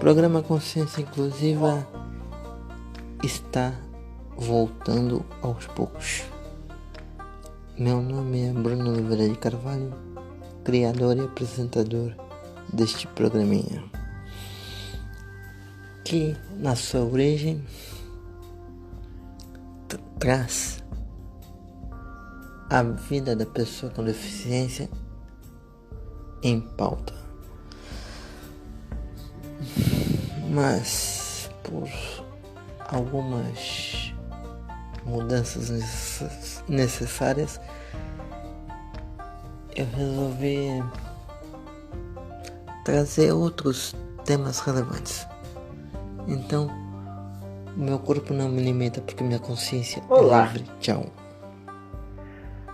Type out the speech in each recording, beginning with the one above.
programa Consciência Inclusiva está voltando aos poucos. Meu nome é Bruno Oliveira de Carvalho, criador e apresentador deste programinha, que na sua origem traz a vida da pessoa com deficiência em pauta. Mas por algumas mudanças necessárias, eu resolvi trazer outros temas relevantes. Então, o meu corpo não me limita porque minha consciência é livre. Tchau.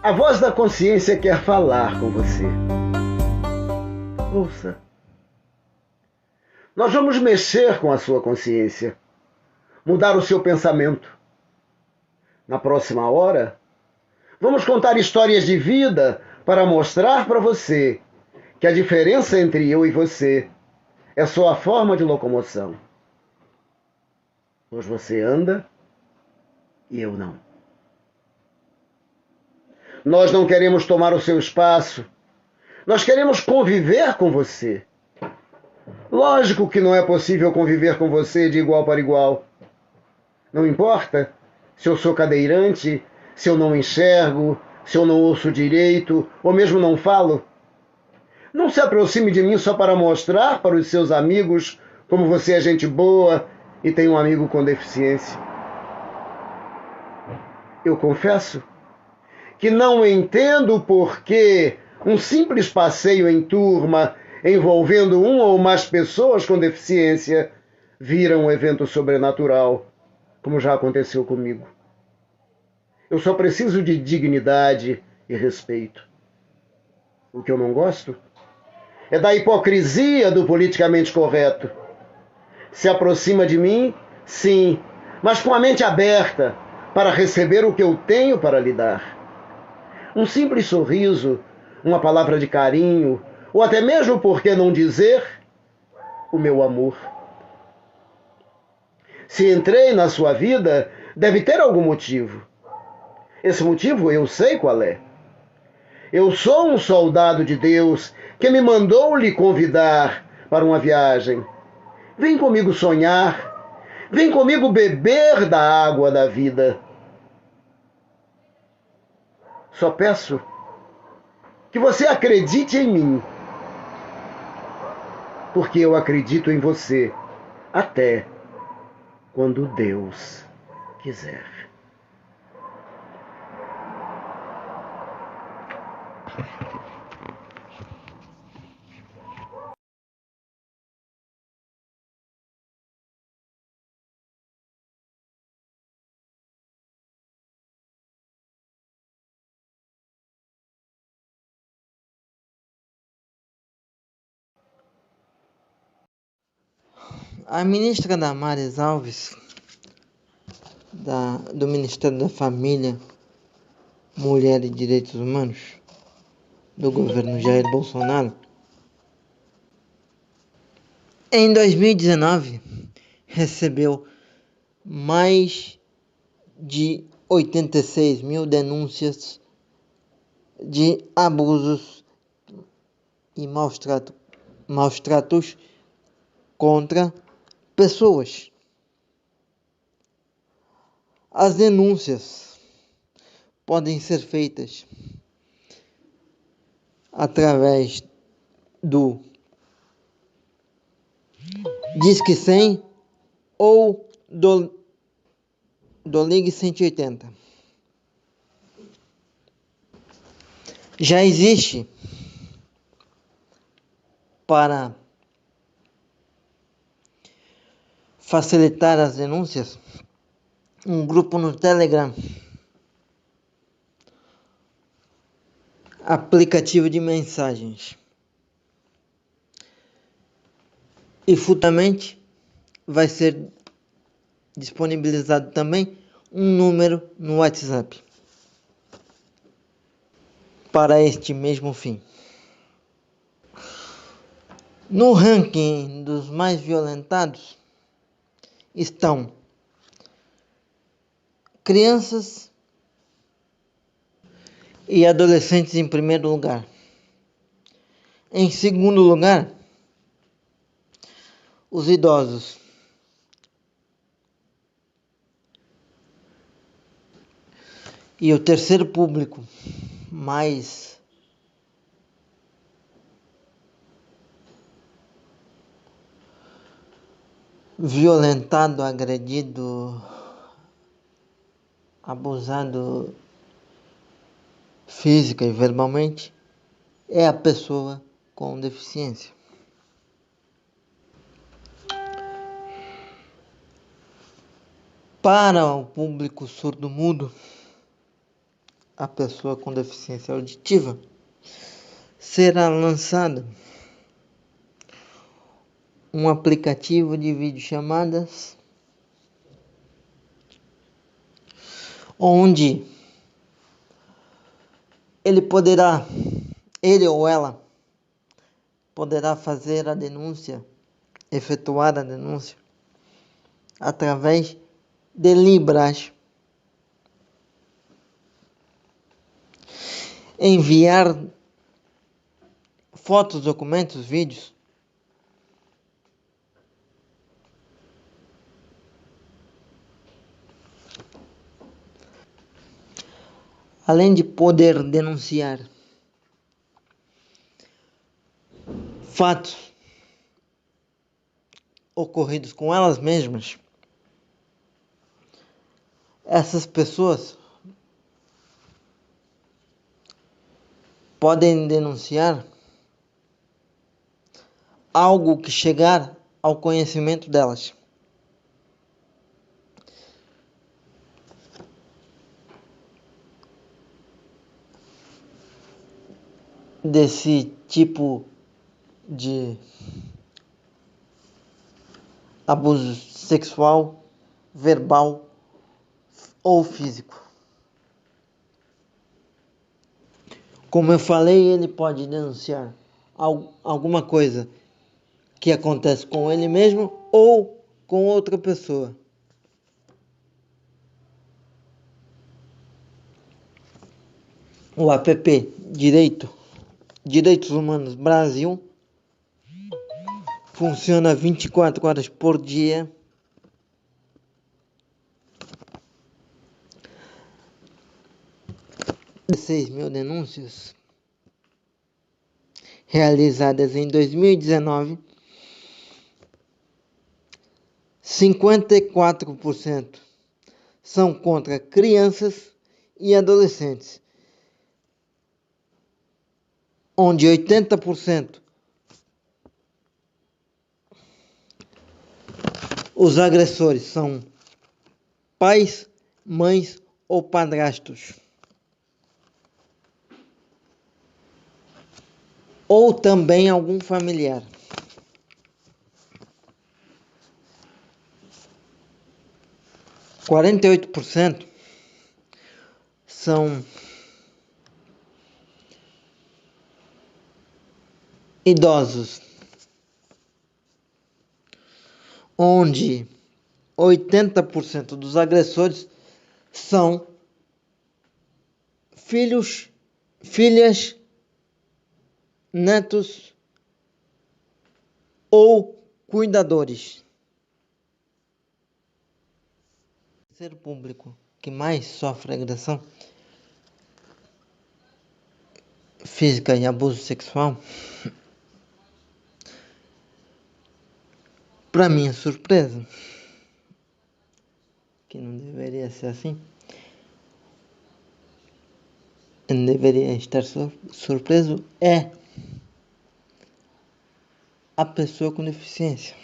A voz da consciência quer falar com você. Ouça. Nós vamos mexer com a sua consciência, mudar o seu pensamento. Na próxima hora, vamos contar histórias de vida para mostrar para você que a diferença entre eu e você é só a forma de locomoção. Pois você anda e eu não. Nós não queremos tomar o seu espaço. Nós queremos conviver com você. Lógico que não é possível conviver com você de igual para igual. Não importa se eu sou cadeirante, se eu não enxergo, se eu não ouço direito, ou mesmo não falo. Não se aproxime de mim só para mostrar para os seus amigos como você é gente boa e tem um amigo com deficiência. Eu confesso que não entendo por que um simples passeio em turma envolvendo uma ou mais pessoas com deficiência vira um evento sobrenatural, como já aconteceu comigo. Eu só preciso de dignidade e respeito. O que eu não gosto é da hipocrisia do politicamente correto. Se aproxima de mim, sim, mas com a mente aberta para receber o que eu tenho para lhe dar. Um simples sorriso, uma palavra de carinho, ou até mesmo, por que não dizer, o meu amor. Se entrei na sua vida, deve ter algum motivo. Esse motivo eu sei qual é. Eu sou um soldado de Deus que me mandou lhe convidar para uma viagem. Vem comigo sonhar, vem comigo beber da água da vida. Só peço que você acredite em mim, porque eu acredito em você até quando Deus quiser. A ministra Damares Alves, do Ministério da Família, Mulher e Direitos Humanos, do governo Jair Bolsonaro, em 2019, recebeu mais de 86 mil denúncias de abusos e maus tratos contra pessoas. As denúncias podem ser feitas através do Disque 100 ou do Ligue 180. Já existe para facilitar as denúncias um grupo no Telegram, aplicativo de mensagens, e futuramente vai ser disponibilizado também um número no WhatsApp para este mesmo fim. No ranking dos mais violentados estão crianças e adolescentes em primeiro lugar. Em segundo lugar, os idosos. E o terceiro público mais violentado, agredido, abusado física e verbalmente é a pessoa com deficiência. Para o público surdo-mudo, a pessoa com deficiência auditiva, será lançado um aplicativo de videochamadas onde ele ou ela poderá fazer a denúncia, efetuar a denúncia através de Libras, enviar fotos, documentos, vídeos, além de poder denunciar fatos ocorridos com elas mesmas. Essas pessoas podem denunciar algo que chegar ao conhecimento delas. Desse tipo de abuso sexual, verbal ou físico. Como eu falei, ele pode denunciar alguma coisa que acontece com ele mesmo ou com outra pessoa. O app Direitos Humanos Brasil funciona 24 horas por dia. De 6.000 denúncias realizadas em 2019, 54% são contra crianças e adolescentes, onde 80% os agressores são pais, mães ou padrastos, ou também algum familiar. 48% são idosos, onde 80% dos agressores são filhos, filhas, netos ou cuidadores. O terceiro público que mais sofre agressão física e abuso sexual, para minha surpresa, que não deveria ser assim, não deveria estar surpreso, é a pessoa com deficiência,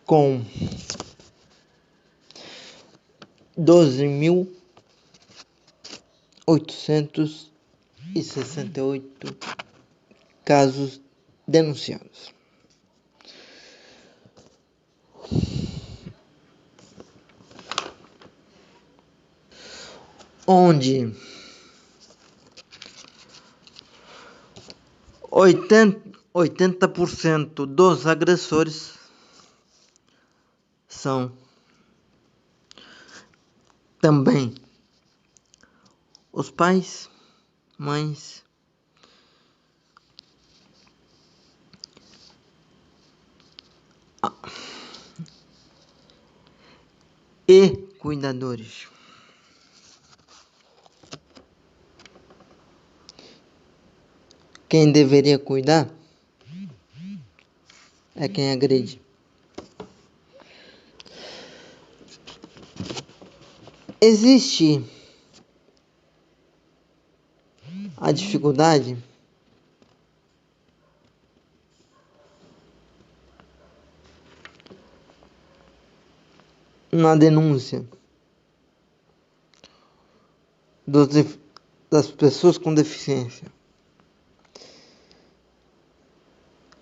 com 12.868 casos denunciados. Onde 80 80% dos agressores são também os pais, mães e cuidadores. Quem deveria cuidar é quem agride. Existe a dificuldade na denúncia das pessoas com deficiência,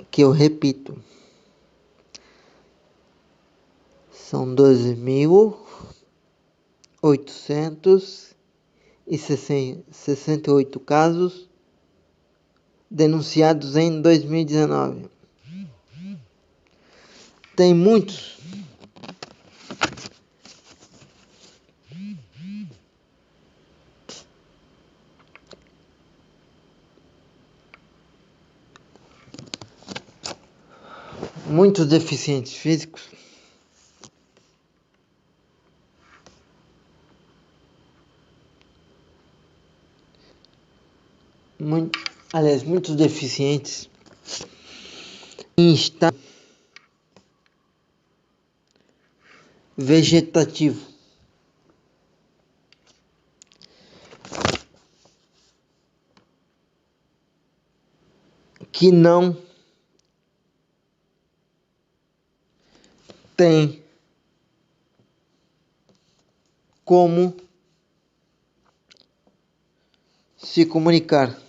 que eu repito, são 12.868 casos denunciados em 2019. Tem muitos deficientes físicos muitos deficientes em estado vegetativo, que não tem como se comunicar.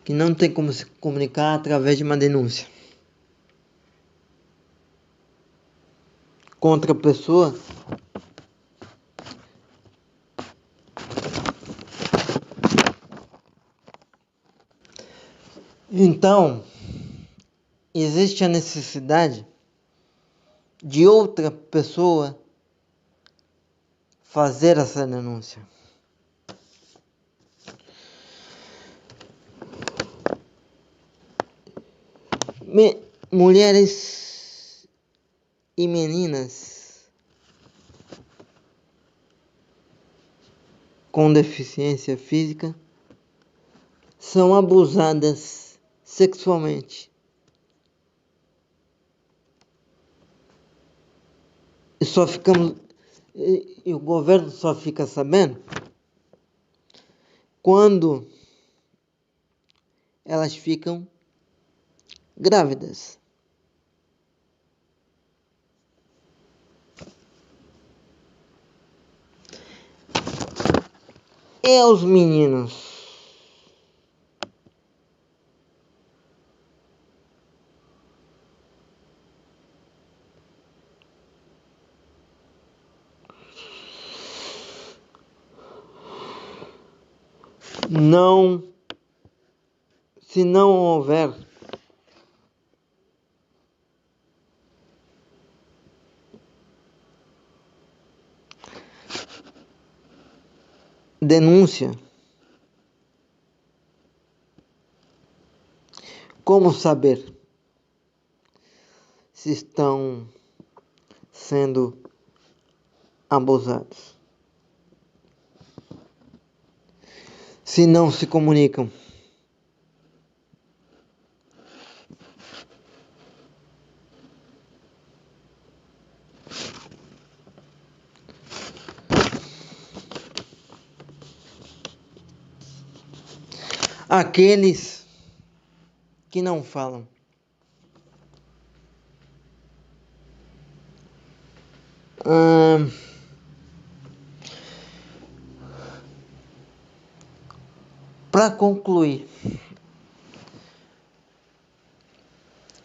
Que não tem como se comunicar através de uma denúncia contra a pessoa então existe a necessidade de outra pessoa fazer essa denúncia. Mulheres e meninas com deficiência física são abusadas sexualmente. E o governo só fica sabendo quando elas ficam grávidas. E os meninos? Não, se não houver denúncia, como saber se estão sendo abusados? Se não se comunicam. Aqueles que não falam. para concluir,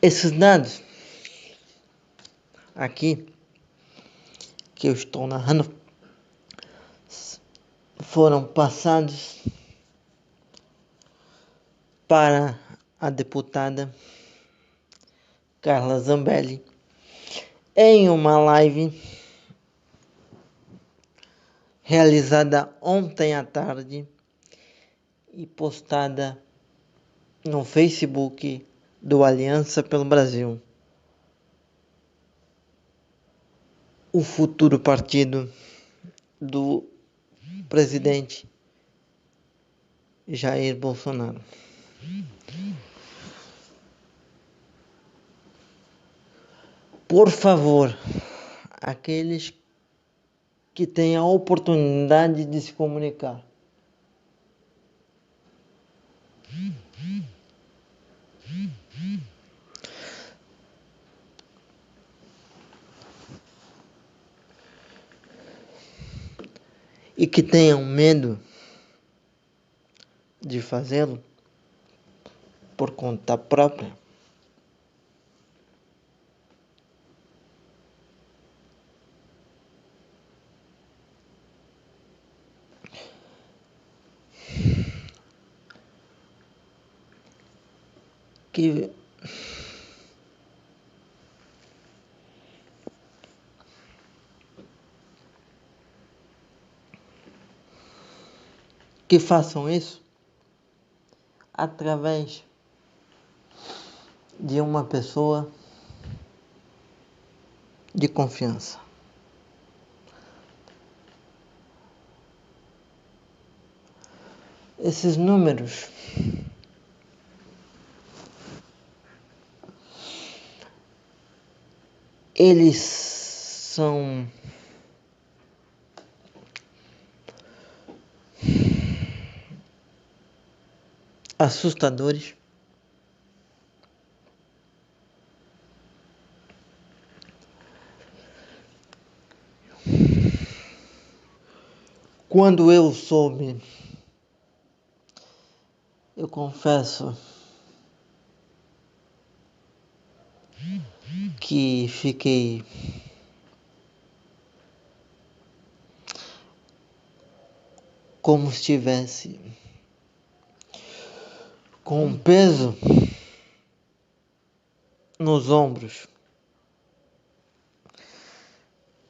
esses dados aqui que eu estou narrando foram passados para a deputada Carla Zambelli em uma live realizada ontem à tarde e postada no Facebook do Aliança pelo Brasil, o futuro partido do presidente Jair Bolsonaro. Por favor, aqueles que têm a oportunidade de se comunicar, e que tenham medo de fazê-lo por conta própria, que façam isso através de uma pessoa de confiança. Esses números eles são assustadores. Quando eu soube, eu confesso que fiquei como se estivesse com um peso nos ombros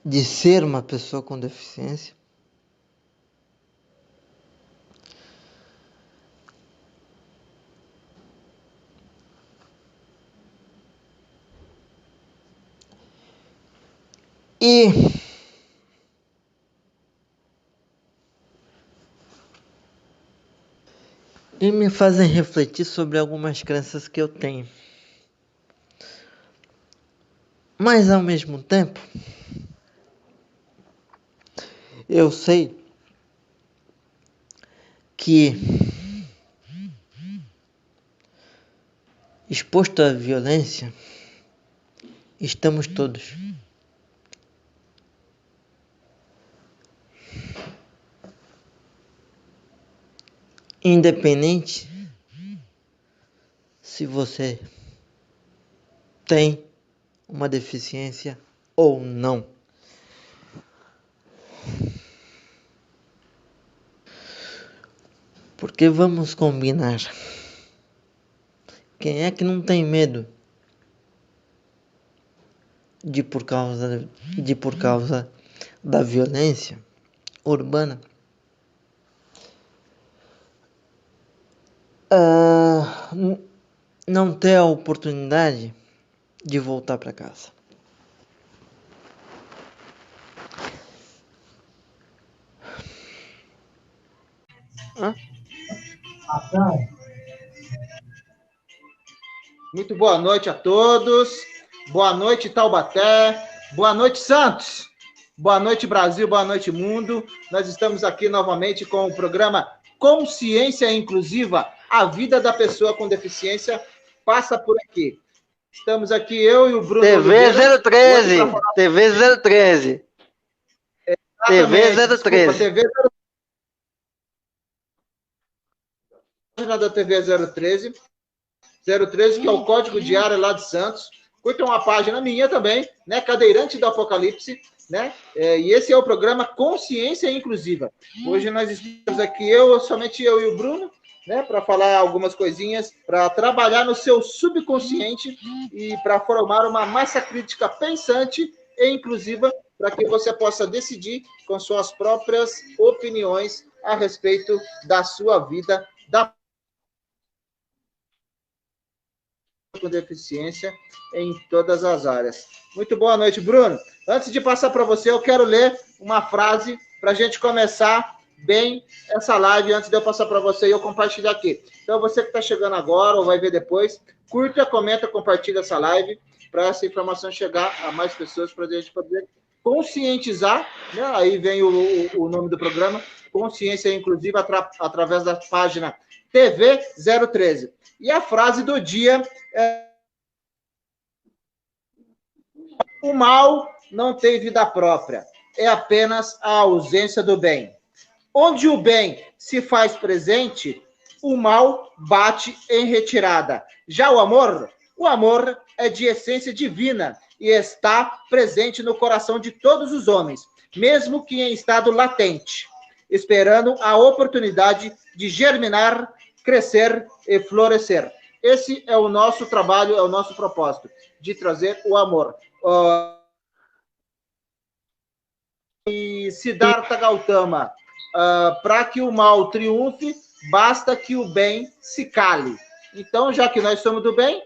de ser uma pessoa com deficiência. E me fazem refletir sobre algumas crenças que eu tenho. Mas ao mesmo tempo, eu sei que exposto à violência estamos todos. Independente se você tem uma deficiência ou não. Porque vamos combinar. Quem é que não tem medo de por causa da violência urbana não ter a oportunidade de voltar para casa? Muito boa noite a todos. Boa noite, Taubaté. Boa noite, Santos. Boa noite, Brasil. Boa noite, mundo. Nós estamos aqui novamente com o programa Consciência Inclusiva. A vida da pessoa com deficiência passa por aqui. Estamos aqui eu e o Bruno TV 013. TV 013. TV 013. TV 013. página da TV 013, que é o Código Diário lá de Santos. Curtam uma página minha também, né? Cadeirante do Apocalipse, né? E esse é o programa Consciência Inclusiva. Hoje nós estamos aqui, somente eu e o Bruno, né? Para falar algumas coisinhas, para trabalhar no seu subconsciente e para formar uma massa crítica pensante e inclusiva, para que você possa decidir com suas próprias opiniões a respeito da sua vida, com deficiência em todas as áreas. Muito boa noite, Bruno. Antes de passar para você, eu quero ler uma frase para a gente começar bem essa live, antes de eu passar para você e eu compartilhar aqui. Então, você que está chegando agora ou vai ver depois, curta, comenta, compartilha essa live para essa informação chegar a mais pessoas, para a gente poder conscientizar, né? Aí vem o nome do programa, Consciência Inclusiva, através da página TV 013. E a frase do dia é: o mal não tem vida própria, é apenas a ausência do bem. Onde o bem se faz presente, o mal bate em retirada. Já o amor é de essência divina e está presente no coração de todos os homens, mesmo que em estado latente, esperando a oportunidade de germinar, crescer e florescer. Esse é o nosso trabalho, é o nosso propósito, de trazer o amor. E Siddhartha Gautama, para que o mal triunfe, basta que o bem se cale. Então, já que nós somos do bem,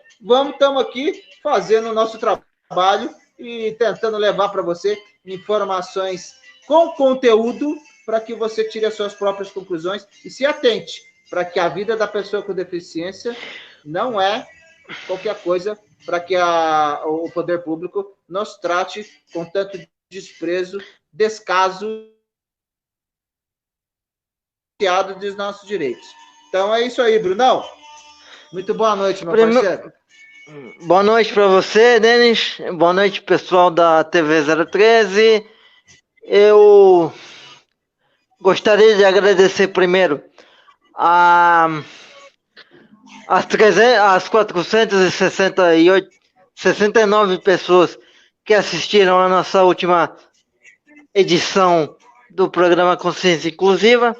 estamos aqui fazendo o nosso trabalho e tentando levar para você informações com conteúdo para que você tire as suas próprias conclusões e se atente para que a vida da pessoa com deficiência não é qualquer coisa, para que o poder público nos trate com tanto desprezo, descaso dos nossos direitos. Então é isso aí, Brunão. Muito boa noite, meu parceiro. Boa noite para você, Denis. Boa noite, pessoal da TV 013. Eu gostaria de agradecer primeiro as 469 pessoas que assistiram a nossa última edição do programa Consciência Inclusiva.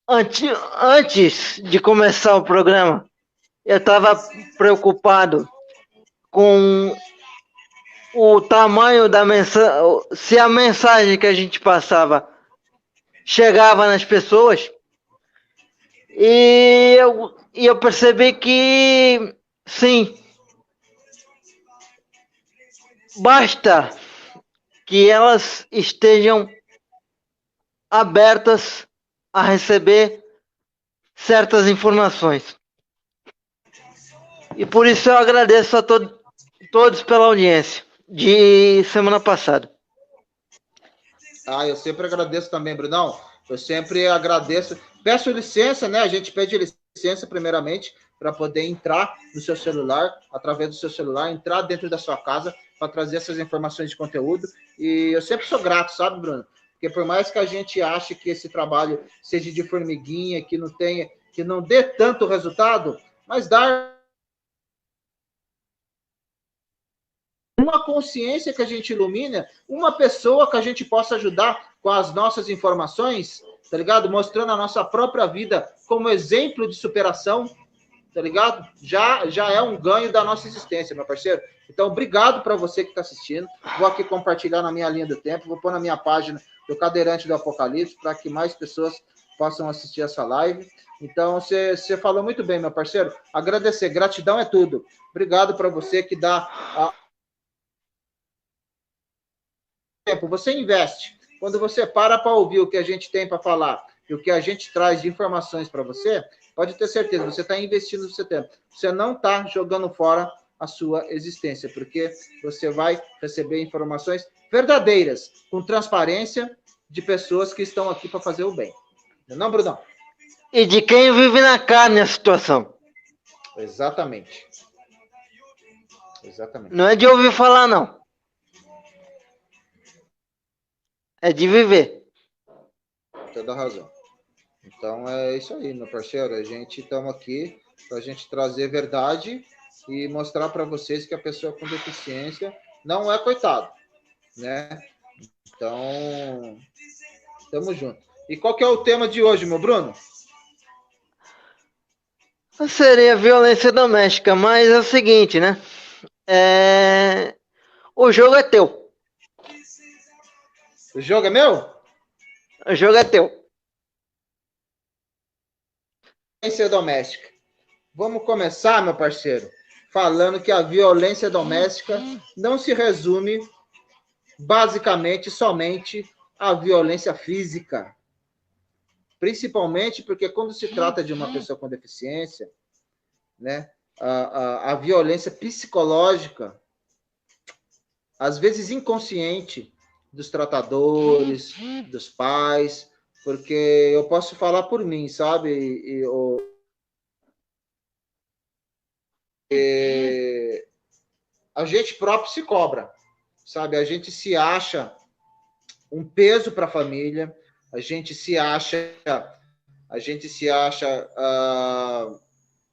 Antes de começar o programa, eu estava preocupado com o tamanho da mensagem, se a mensagem que a gente passava chegava nas pessoas. E eu percebi que sim, basta que elas estejam abertas a receber certas informações. E por isso eu agradeço a todos pela audiência de semana passada. Eu sempre agradeço também, Brunão. Eu sempre agradeço. Peço licença, né? A gente pede licença primeiramente para poder entrar no seu celular, através do seu celular, entrar dentro da sua casa para trazer essas informações de conteúdo. E eu sempre sou grato, sabe, Bruno? Porque por mais que a gente ache que esse trabalho seja de formiguinha, que não dê tanto resultado, mas dar uma consciência que a gente ilumina, uma pessoa que a gente possa ajudar com as nossas informações, tá ligado? Mostrando a nossa própria vida como exemplo de superação, tá ligado? Já é um ganho da nossa existência, meu parceiro. Então, obrigado para você que está assistindo. Vou aqui compartilhar na minha linha do tempo, vou pôr na minha página do Cadeirante do Apocalipse para que mais pessoas possam assistir essa live. Então, você falou muito bem, meu parceiro. Agradecer, gratidão é tudo. Obrigado para você que dá tempo. Você investe. Quando você para ouvir o que a gente tem para falar e o que a gente traz de informações para você, pode ter certeza, você está investindo no seu tempo. Você não está jogando fora a sua existência, porque você vai receber informações verdadeiras, com transparência, de pessoas que estão aqui para fazer o bem. Não, Brunão? E de quem vive na carne a situação. Exatamente. Não é de ouvir falar, não. É de viver. Toda razão. Então é isso aí, meu parceiro. A gente estamos aqui para a gente trazer verdade e mostrar para vocês que a pessoa com deficiência não é coitado, né? Então, tamo junto. E qual que é o tema de hoje, meu Bruno? Seria violência doméstica, mas é o seguinte, né? O jogo é teu. O jogo é meu? O jogo é teu. Violência doméstica. Vamos começar, meu parceiro, falando que a violência doméstica não se resume basicamente somente à violência física. Principalmente porque quando se trata de uma pessoa com deficiência, né, a violência psicológica, às vezes inconsciente, dos tratadores, dos pais, porque eu posso falar por mim, sabe? A gente próprio se cobra, sabe? A gente se acha um peso para a família, a gente se acha, a gente se acha,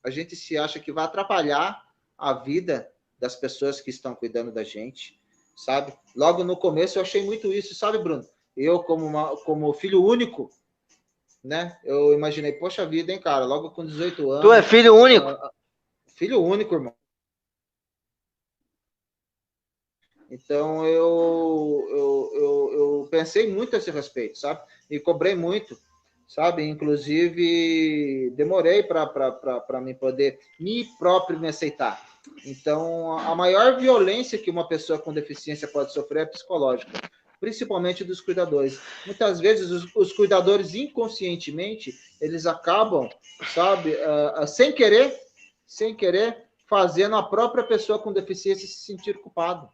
a gente se acha que vai atrapalhar a vida das pessoas que estão cuidando da gente, sabe? Logo no começo eu achei muito isso, sabe, Bruno? Eu, como filho único, né? Eu imaginei, poxa vida, hein, cara? Logo com 18 Tu é anos. filho único? Filho único, irmão. Então eu pensei muito a esse respeito, sabe? E cobrei muito, sabe? Inclusive demorei para me poder me próprio me aceitar. Então a maior violência que uma pessoa com deficiência pode sofrer é psicológica, principalmente dos cuidadores. Muitas vezes os cuidadores inconscientemente eles acabam, sabe, sem querer, fazendo a própria pessoa com deficiência se sentir culpado.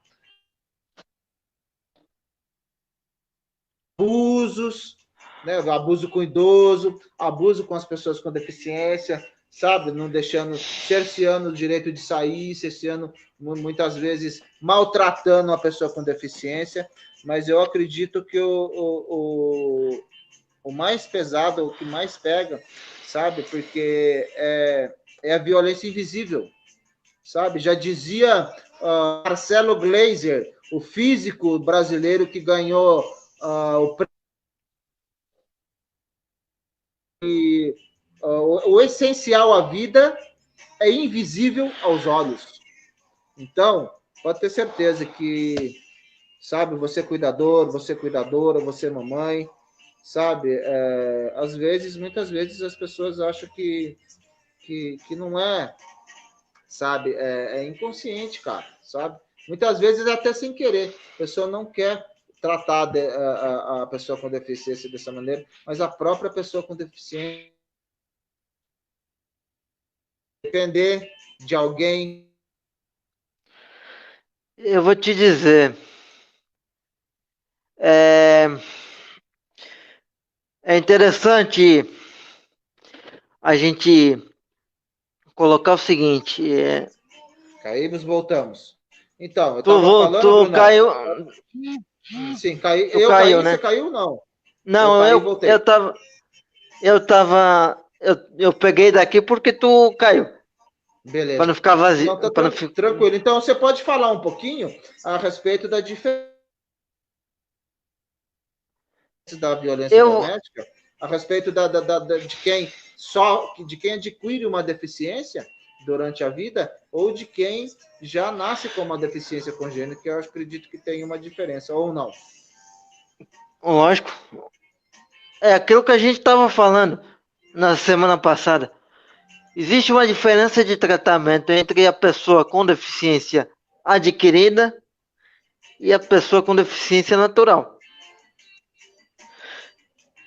Abusos, né? Abuso com idoso, abuso com as pessoas com deficiência, sabe? Não deixando, cerceando o direito de sair, cerceando, muitas vezes, maltratando a pessoa com deficiência. Mas eu acredito que o mais pesado, o que mais pega, sabe? Porque é a violência invisível, sabe? Já dizia Marcelo Gleiser, o físico brasileiro que ganhou o essencial à vida é invisível aos olhos. Então, pode ter certeza que, sabe, você é cuidador, você é cuidadora, você é mamãe, sabe, às vezes, muitas vezes as pessoas acham que não é, sabe, é inconsciente, cara, sabe? Muitas vezes até sem querer, a pessoa não quer tratar a pessoa com deficiência dessa maneira, mas a própria pessoa com deficiência depender de alguém. Eu vou te dizer. É, é interessante a gente colocar o seguinte. Caímos, voltamos. Então, eu Tu, estava falando, tu Brunão. caiu. Sim, cai, Tu eu caiu, caí, né? você caiu, não. Eu Não, caí e eu voltei. tava. Eu peguei daqui porque tu caiu. Para Beleza. não ficar vazio. Não, tá Para não ficar... tranquilo. Então, você pode falar um pouquinho a respeito da diferença da violência Eu, doméstica, a respeito de quem adquire uma deficiência durante a vida ou de quem já nasce com uma deficiência congênita, que eu acredito que tem uma diferença, ou não. lógico. É aquilo que a gente estava falando na semana passada. Existe uma diferença de tratamento entre a pessoa com deficiência adquirida e a pessoa com deficiência natural.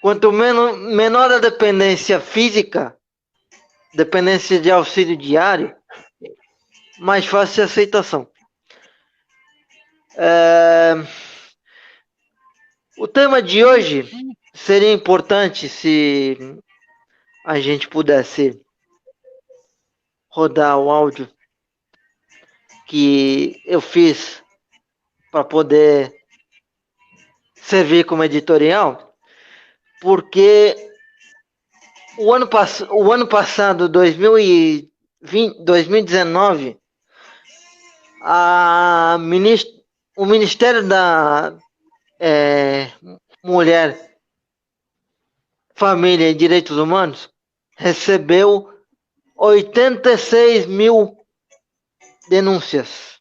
Quanto menor a dependência física, dependência de auxílio diário, mais fácil a aceitação. O tema de hoje seria importante se a gente pudesse rodar o áudio que eu fiz para poder servir como editorial, porque o ano passado, 2019, o Ministério da Mulher, Família e Direitos Humanos recebeu 86 mil denúncias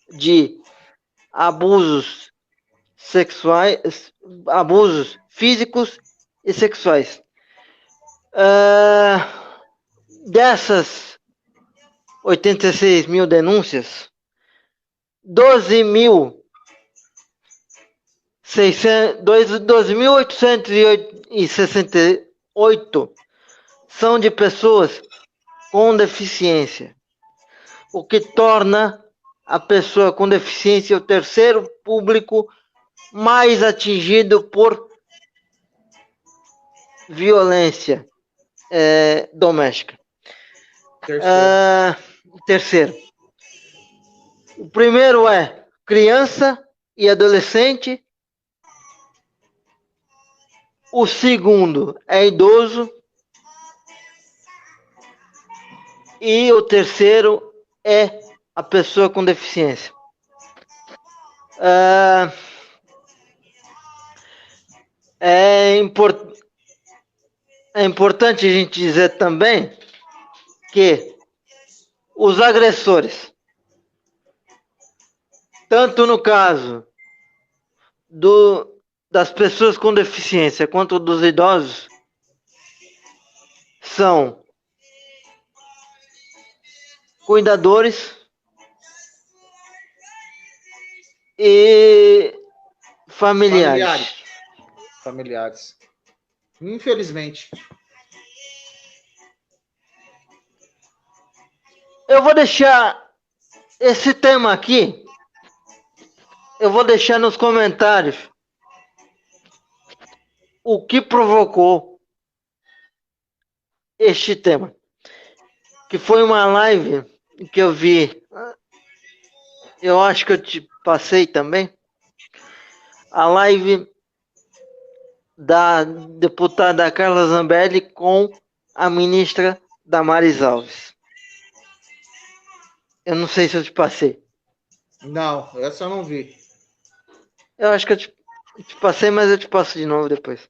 de abusos sexuais, abusos físicos e sexuais. Dessas 86 mil denúncias, 12.868 são de pessoas com deficiência, o que torna a pessoa com deficiência o terceiro público mais atingido por violência doméstica. Terceiro. O primeiro é criança e adolescente. O segundo é idoso. E o terceiro é a pessoa com deficiência. É importante a gente dizer também que os agressores, tanto no caso das pessoas com deficiência quanto dos idosos, são cuidadores e familiares. Infelizmente. Eu vou deixar esse tema aqui, eu vou deixar nos comentários o que provocou este tema, que foi uma live que eu vi, eu acho que eu te passei também, a live da deputada Carla Zambelli com a ministra Damares Alves. Eu não sei se eu te passei. Não, essa eu não vi. Eu acho que eu te passei, mas eu te passo de novo depois.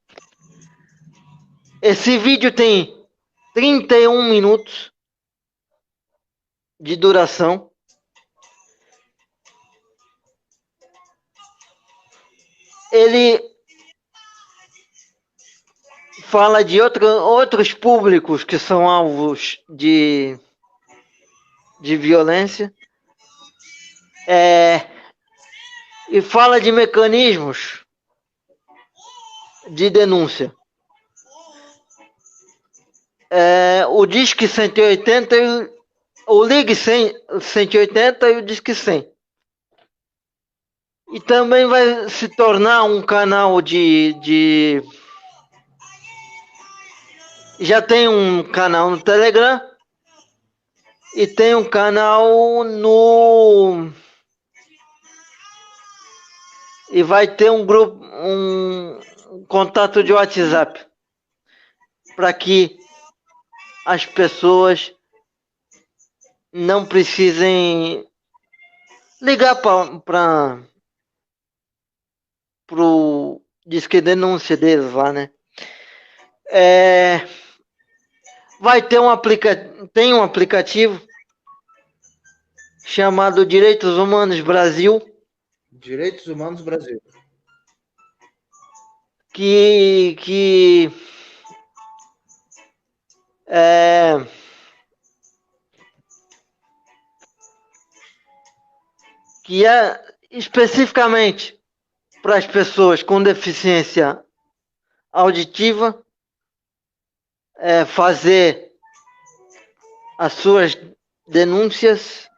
Esse vídeo tem 31 minutos de duração. Ele fala de outros públicos que são alvos de violência. E fala de mecanismos de denúncia. O Disque 180, o Ligue 180 e o Disque 100. E também vai se tornar um canal já tem um canal no Telegram e tem um canal e vai ter um grupo, um contato de WhatsApp para que as pessoas não precisem ligar para o Disque Denúncia deles lá, né? Vai ter tem um aplicativo chamado Direitos Humanos Brasil. Direitos Humanos Brasil. Que é especificamente para as pessoas com deficiência auditiva fazer as suas denúncias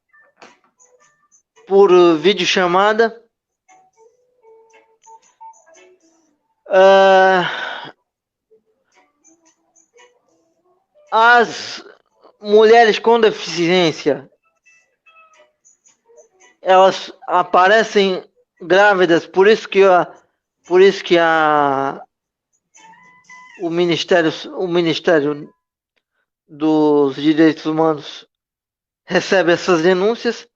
por videochamada. As mulheres com deficiência, elas aparecem grávidas, por isso que o Ministério dos Direitos Humanos recebe essas denúncias.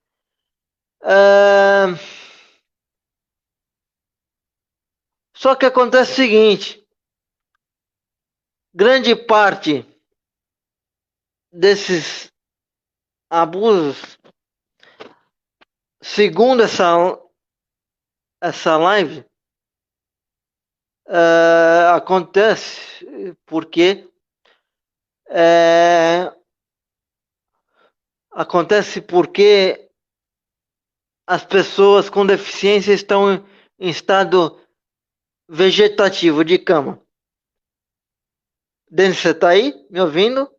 Só que acontece o seguinte: grande parte desses abusos, segundo essa live, acontece porque as pessoas com deficiência estão em estado vegetativo de cama. Denis, você tá aí me ouvindo?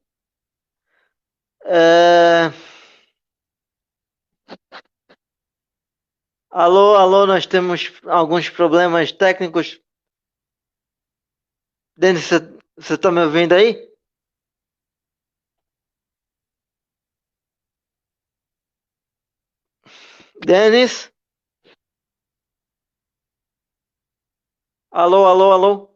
Alô, alô, nós temos alguns problemas técnicos. Denis, você tá me ouvindo aí? Denis? Alô, alô, alô?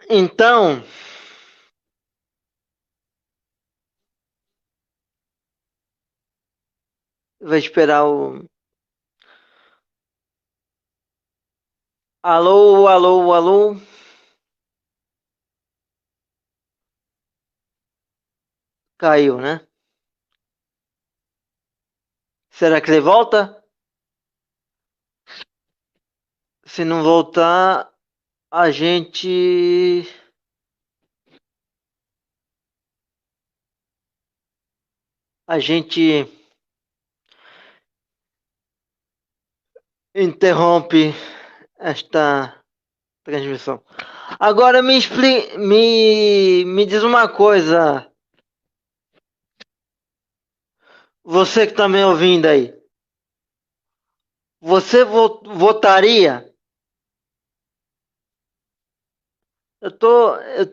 Então, vai esperar o. Alô, alô, alô? Caiu, né? Será que ele volta? Se não voltar, a gente. A gente interrompe esta transmissão. Agora me diz uma coisa, você que está me ouvindo aí, você votaria? Eu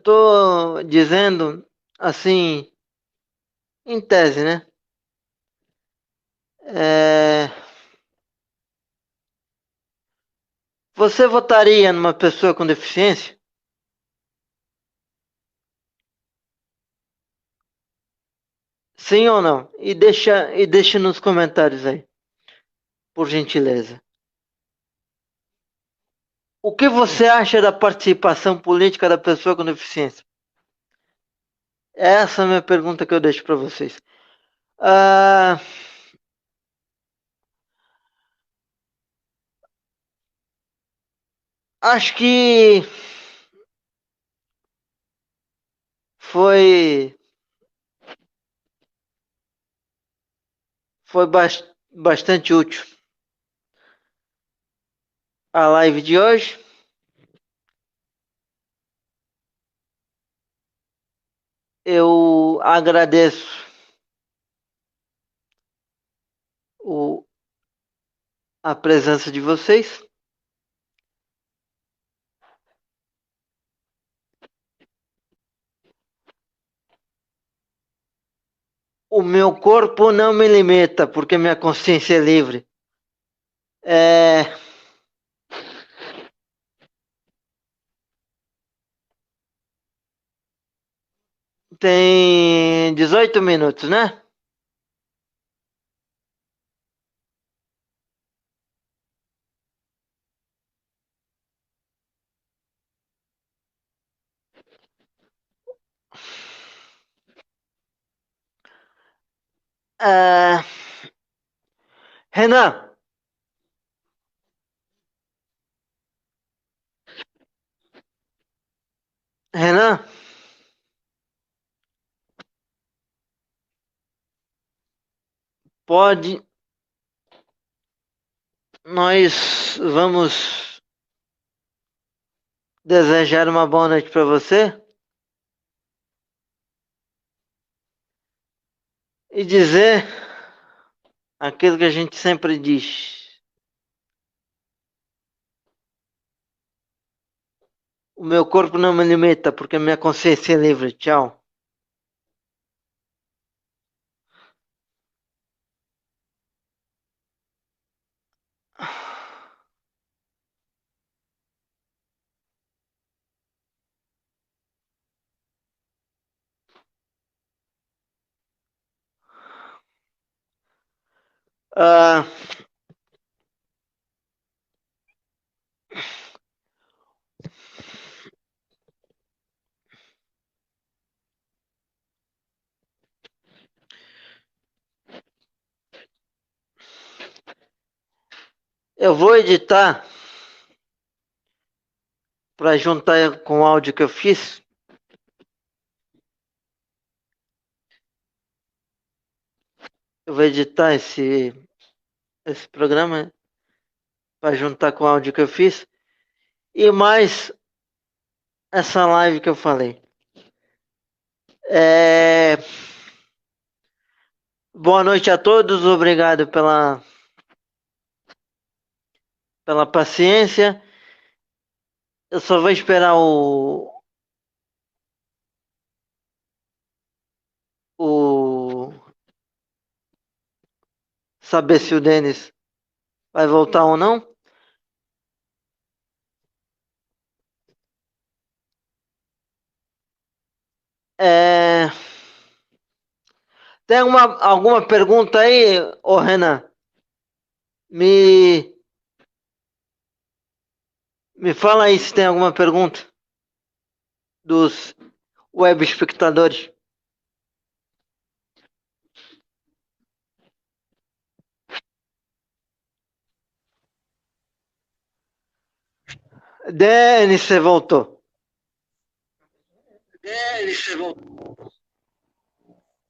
tô dizendo assim, em tese, né? Você votaria numa pessoa com deficiência? Sim ou não? E deixa nos comentários aí, por gentileza. O que você acha da participação política da pessoa com deficiência? Essa é a minha pergunta que eu deixo para vocês. Ah, acho que foi foi bastante útil a live de hoje. Eu agradeço a presença de vocês. O meu corpo não me limita, porque minha consciência é livre. Tem 18 minutos, né? Renan, Renan, pode. Nós vamos desejar uma boa noite para você e dizer aquilo que a gente sempre diz. O meu corpo não me limita, porque minha consciência é livre. Tchau. Ah, eu vou editar para juntar com o áudio que eu fiz. Eu vou editar esse programa para juntar com o áudio que eu fiz. E mais essa live que eu falei. Boa noite a todos, obrigado pela paciência. Eu só vou esperar o saber se o Denis vai voltar ou não. Tem alguma pergunta aí, ô Renan? Me, me fala aí se tem alguma pergunta dos web espectadores. Denis, você voltou.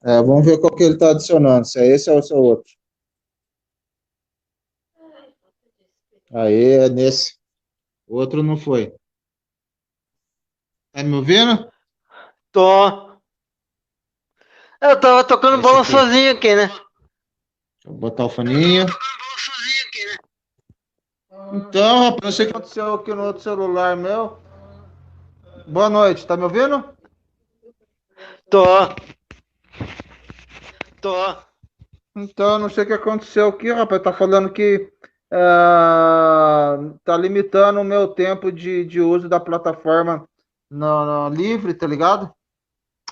Vamos ver qual que ele está adicionando, se é esse ou se é outro. Aí, é nesse. O outro não foi. Tá me ouvindo? Tô. Eu tava tocando bola aqui. sozinho aqui, né? Deixa eu botar o foninho. Então, rapaz, não sei o que aconteceu aqui no outro celular meu. Boa noite, tá me ouvindo? Tô. Então, não sei o que aconteceu aqui, rapaz. Tá falando que tá limitando o meu tempo de uso da plataforma livre, tá ligado?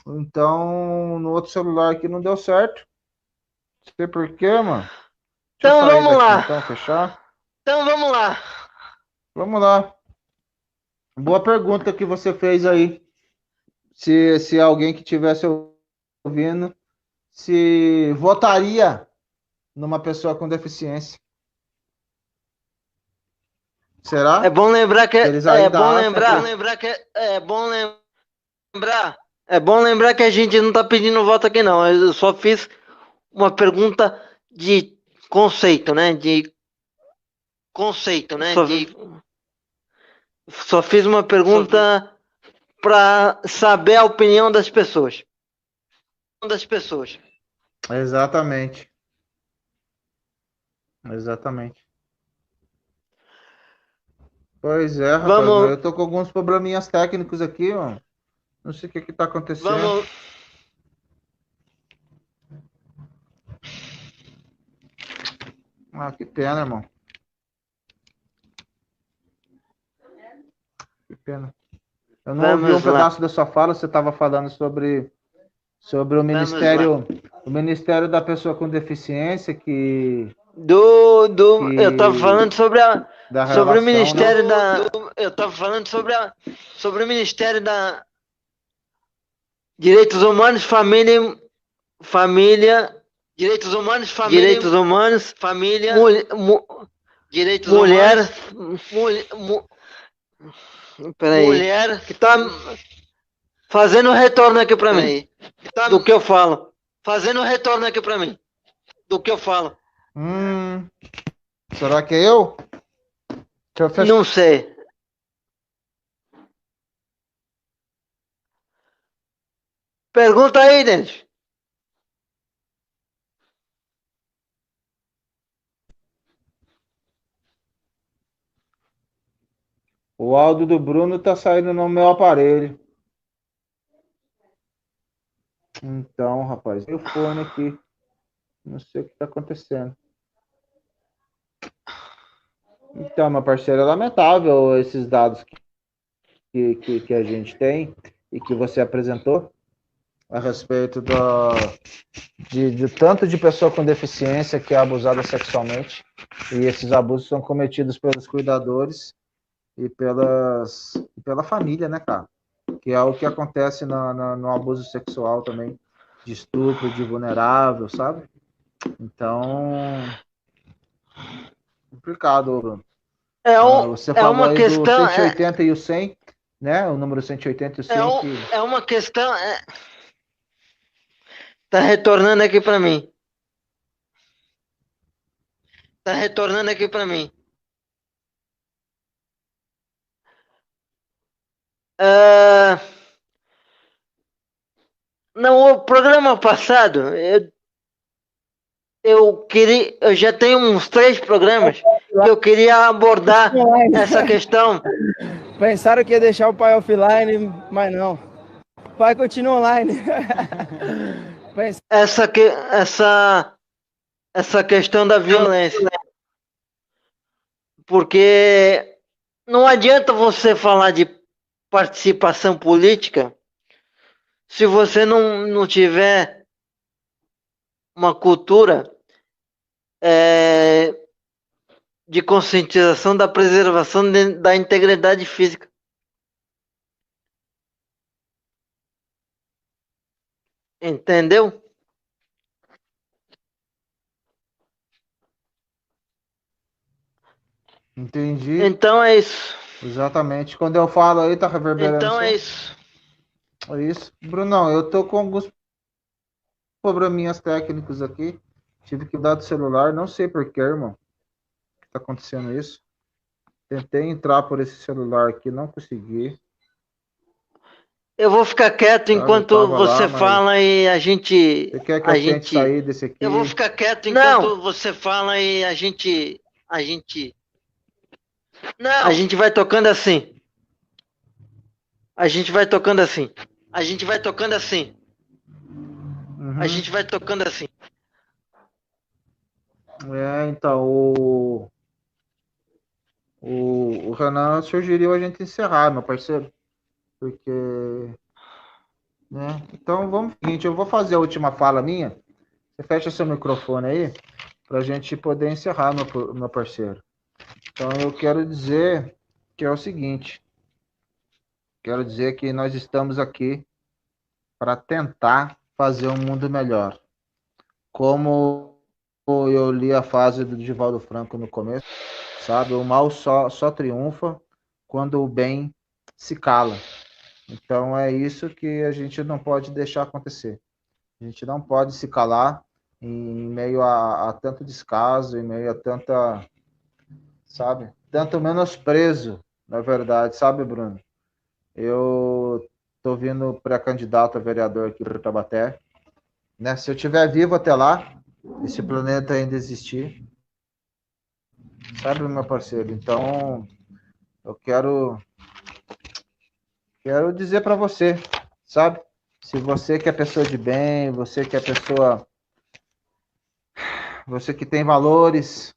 Então, no outro celular aqui não deu certo. Não sei por quê, mano. Deixa eu Então sair vamos daqui, lá. então, fechar. Então vamos lá. Vamos lá. Boa pergunta que você fez aí. Se alguém que tivesse ouvindo, se votaria numa pessoa com deficiência. Será? É bom lembrar que Eles ainda acham é bom lembrar que a gente não tá pedindo voto aqui não. Eu só fiz uma pergunta de conceito, né? Só fiz uma pergunta para saber a opinião das pessoas. Exatamente. Exatamente. Pois é, rapaz, mas eu tô com alguns probleminhas técnicos aqui, ó. Não sei o que tá acontecendo. Ah, que pena, irmão. Que pena. Eu não ouvi um pedaço da sua fala, você estava falando sobre o Ministério da Pessoa com Deficiência que eu tava falando sobre o Ministério sobre o Ministério da Direitos Humanos, Direitos Humanos, Família, Mulher, peraí, mulher que tá fazendo retorno aqui para mim do que eu falo. Será que é eu? Não sei. Pergunta aí, Denis. O áudio do Bruno tá saindo no meu aparelho. Então, rapaz, e o fone aqui? Não sei o que tá acontecendo. Então, meu parceiro, é lamentável esses dados que a gente tem e que você apresentou. a respeito de tanto de pessoa com deficiência que é abusada sexualmente, e esses abusos são cometidos pelos cuidadores e pela família, né, cara? Que é o que acontece no abuso sexual também, de estupro, de vulnerável, sabe? Então, complicado, Bruno. Você É falou uma aí do questão, 180 e o 100, né? O número 180 e o 100 que... é uma questão, tá retornando aqui para mim. Tá retornando aqui para mim. Ah, não, o programa passado, eu já tenho uns 3 programas que eu queria abordar essa questão. Pensaram que ia deixar o pai offline, mas não. O pai continua online. Essa questão da violência. Porque não adianta você falar de participação política se você não tiver uma cultura é, de conscientização da preservação da integridade física. Entendeu? Entendi. Então é isso. Exatamente. Quando eu falo aí, tá reverberando. Então é isso. É isso. Brunão, eu tô com alguns probleminhas técnicos aqui. Tive que mudar do celular. Não sei porquê, irmão. Que tá acontecendo isso. Tentei entrar por esse celular aqui, não consegui. Eu vou ficar quieto enquanto você fala e a gente. Você quer que eu tente sair desse aqui? Eu vou ficar quieto enquanto você fala e a gente. Não! A gente vai tocando assim. A gente vai tocando assim. A gente vai tocando assim. A gente vai tocando assim. Então, o Renan sugeriu a gente encerrar, meu parceiro. Porque... né? Então, vamos... Seguinte, eu vou fazer a última fala minha. Você fecha seu microfone aí, para a gente poder encerrar, meu parceiro. Então, eu quero dizer que é o seguinte. Quero dizer que nós estamos aqui para tentar fazer um mundo melhor. Como eu li a frase do Divaldo Franco no começo, sabe? O mal só triunfa quando o bem se cala. Então é isso que a gente não pode deixar acontecer. A gente não pode se calar em meio a tanto descaso, em meio a tanta, sabe? Tanto menosprezo, na verdade, sabe, Bruno? Eu tô vindo pré-candidato a vereador aqui para Taubaté, né? Se eu estiver vivo até lá, esse planeta ainda existir, sabe, meu parceiro? Então, eu quero dizer para você, sabe? Se você que é pessoa de bem, você que é pessoa, você que tem valores,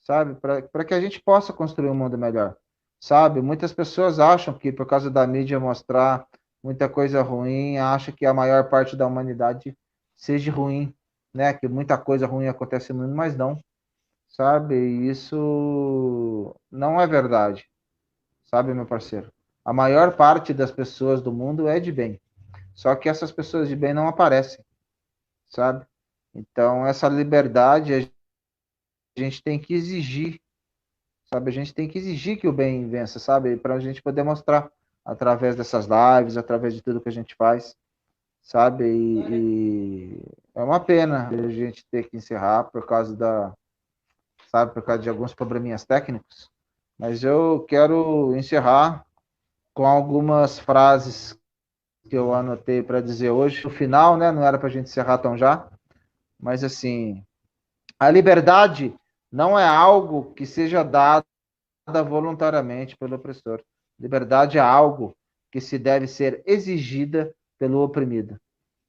sabe? Para que a gente possa construir um mundo melhor, sabe? Muitas pessoas acham que por causa da mídia mostrar muita coisa ruim, acham que a maior parte da humanidade seja ruim, né? Que muita coisa ruim acontece no mundo, mas não, sabe? E isso não é verdade, sabe, meu parceiro? A maior parte das pessoas do mundo é de bem. Só que essas pessoas de bem não aparecem, sabe? Então, essa liberdade a gente tem que exigir, sabe? A gente tem que exigir que o bem vença, sabe? Para a gente poder mostrar através dessas lives, através de tudo que a gente faz, sabe? E é uma pena a gente ter que encerrar por causa sabe, por causa de alguns probleminhas técnicos. Mas eu quero encerrar com algumas frases que eu anotei para dizer hoje. No final, né? Não era para a gente encerrar tão já, mas assim, a liberdade não é algo que seja dada voluntariamente pelo opressor. Liberdade é algo que se deve ser exigida pelo oprimido.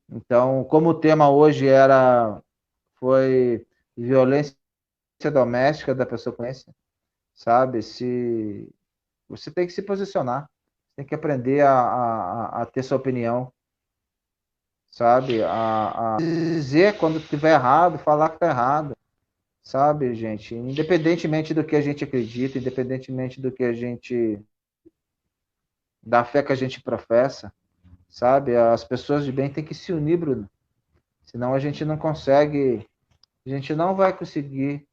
Então, como o tema hoje foi violência doméstica da pessoa com esse, sabe? Se você tem que se posicionar, tem que aprender a ter sua opinião, sabe? A dizer quando estiver errado, falar que está errado, sabe, gente? Independentemente do que a gente acredita, independentemente da fé que a gente professa, sabe? As pessoas de bem têm que se unir, Bruno. Senão a gente não consegue, a gente não vai conseguir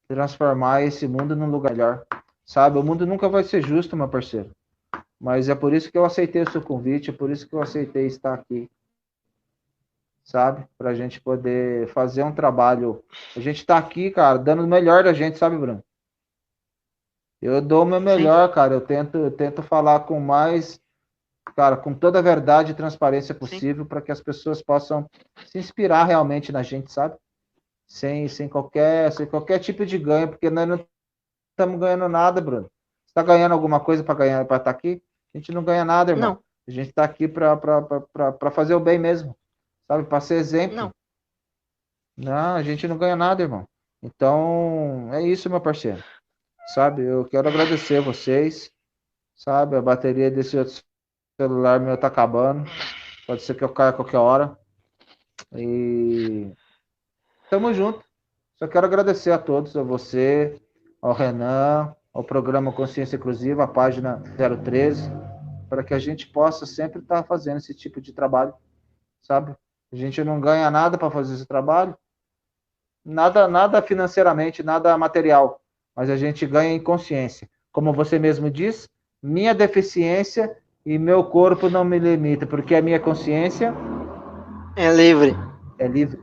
transformar esse mundo num lugar melhor, sabe? O mundo nunca vai ser justo, meu parceiro. Mas é por isso que eu aceitei o seu convite, é por isso que eu aceitei estar aqui, sabe? Pra gente poder fazer um trabalho. A gente tá aqui, cara, dando o melhor da gente, sabe, Bruno? Eu dou o meu melhor, cara. Eu tento falar com mais, cara, com toda a verdade e transparência possível para que as pessoas possam se inspirar realmente na gente, sabe? Sem qualquer tipo de ganho, porque nós não estamos ganhando nada, Bruno. Você está ganhando alguma coisa para ganhar, para estar aqui? A gente não ganha nada, irmão. Não. A gente está aqui para fazer o bem mesmo, sabe? Para ser exemplo. Não. Não, a gente não ganha nada, irmão. Então, é isso, meu parceiro. Sabe? Eu quero agradecer vocês, sabe? A bateria desse outro celular meu tá acabando. Pode ser que eu caia a qualquer hora. E tamo junto. Só quero agradecer a todos, a você, ao Renan, ao programa Consciência Inclusiva, a página 013, para que a gente possa sempre estar fazendo esse tipo de trabalho, sabe? A gente não ganha nada para fazer esse trabalho, nada financeiramente, nada material, mas a gente ganha em consciência. Como você mesmo diz, minha deficiência e meu corpo não me limita, porque a minha consciência É livre. é livre.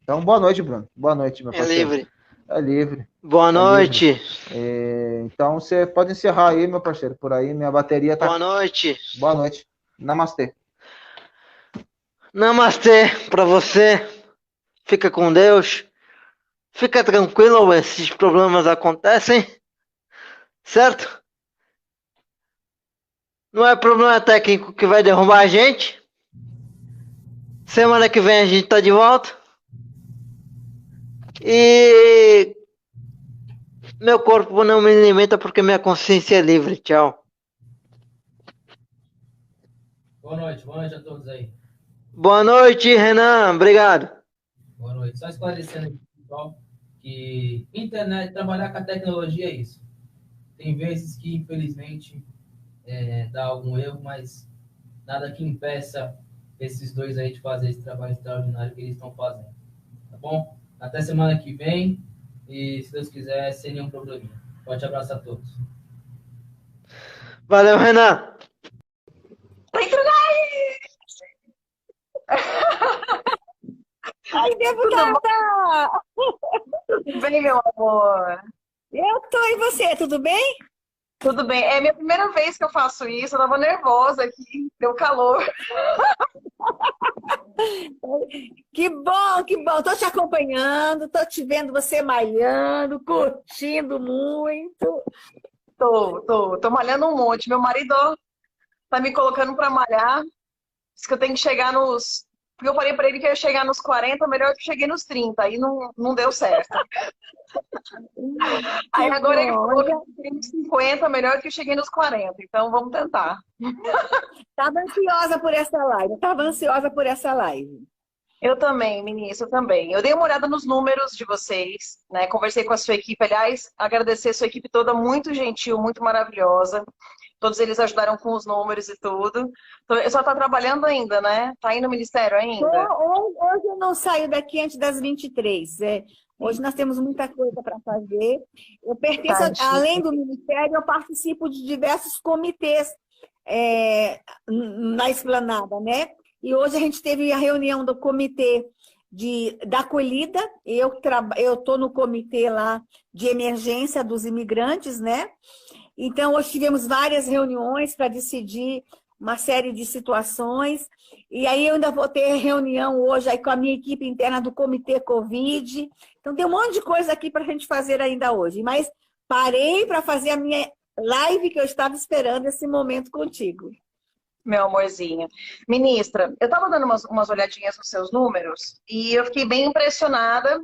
Então, boa noite, Bruno. Boa noite, meu parceiro. É livre. É livre. Boa noite. Então, você pode encerrar aí, meu parceiro. Por aí, minha bateria tá... Boa noite. Boa noite. Namastê. Namastê pra você. Fica com Deus. Fica tranquilo, esses problemas acontecem. Certo? Não é problema técnico que vai derrubar a gente. Semana que vem a gente tá de volta. E meu corpo não me limita porque minha consciência é livre. Tchau. Boa noite a todos aí. Boa noite, Renan. Obrigado. Boa noite. Só esclarecendo aqui, pessoal, que internet, trabalhar com a tecnologia é isso. Tem vezes que, infelizmente, dá algum erro, mas nada que impeça esses dois aí de fazer esse trabalho extraordinário que eles estão fazendo. Tá bom? Até semana que vem e, se Deus quiser, sem nenhum probleminha. Forte abraço a todos. Valeu, Renan. Ai, deputada! Tudo bem, meu amor? Eu tô, e você, tudo bem? Tudo bem. É a minha primeira vez que eu faço isso, eu tava nervosa aqui, deu calor. Que bom, que bom. Tô te acompanhando, tô te vendo você malhando, curtindo muito. Tô malhando um monte. Meu marido tá me colocando pra malhar. Diz que eu tenho que chegar nos... Porque eu falei pra ele que eu ia chegar nos 40, melhor que eu cheguei nos 30. Aí não deu certo. Aí agora ele falou que eu cheguei nos 50, melhor que eu cheguei nos 40. Então vamos tentar. Tava ansiosa por essa live. Eu também, ministro, eu também. Eu dei uma olhada nos números de vocês, né? Conversei com a sua equipe. Aliás, agradecer a sua equipe toda, muito gentil, muito maravilhosa. Todos eles ajudaram com os números e tudo. Então, eu só tá trabalhando ainda, né? Tá aí no ministério ainda? Hoje eu não saio daqui antes das 23. Hoje nós temos muita coisa para fazer. Eu pertenço, além do ministério, eu participo de diversos comitês na esplanada, né? E hoje a gente teve a reunião do comitê da acolhida. Eu estou no comitê lá de emergência dos imigrantes, né? Então, hoje tivemos várias reuniões para decidir uma série de situações. E aí eu ainda vou ter reunião hoje aí com a minha equipe interna do Comitê Covid. Então, tem um monte de coisa aqui para a gente fazer ainda hoje. Mas parei para fazer a minha live que eu estava esperando esse momento contigo. Meu amorzinho. Ministra, eu estava dando umas olhadinhas nos seus números e eu fiquei bem impressionada.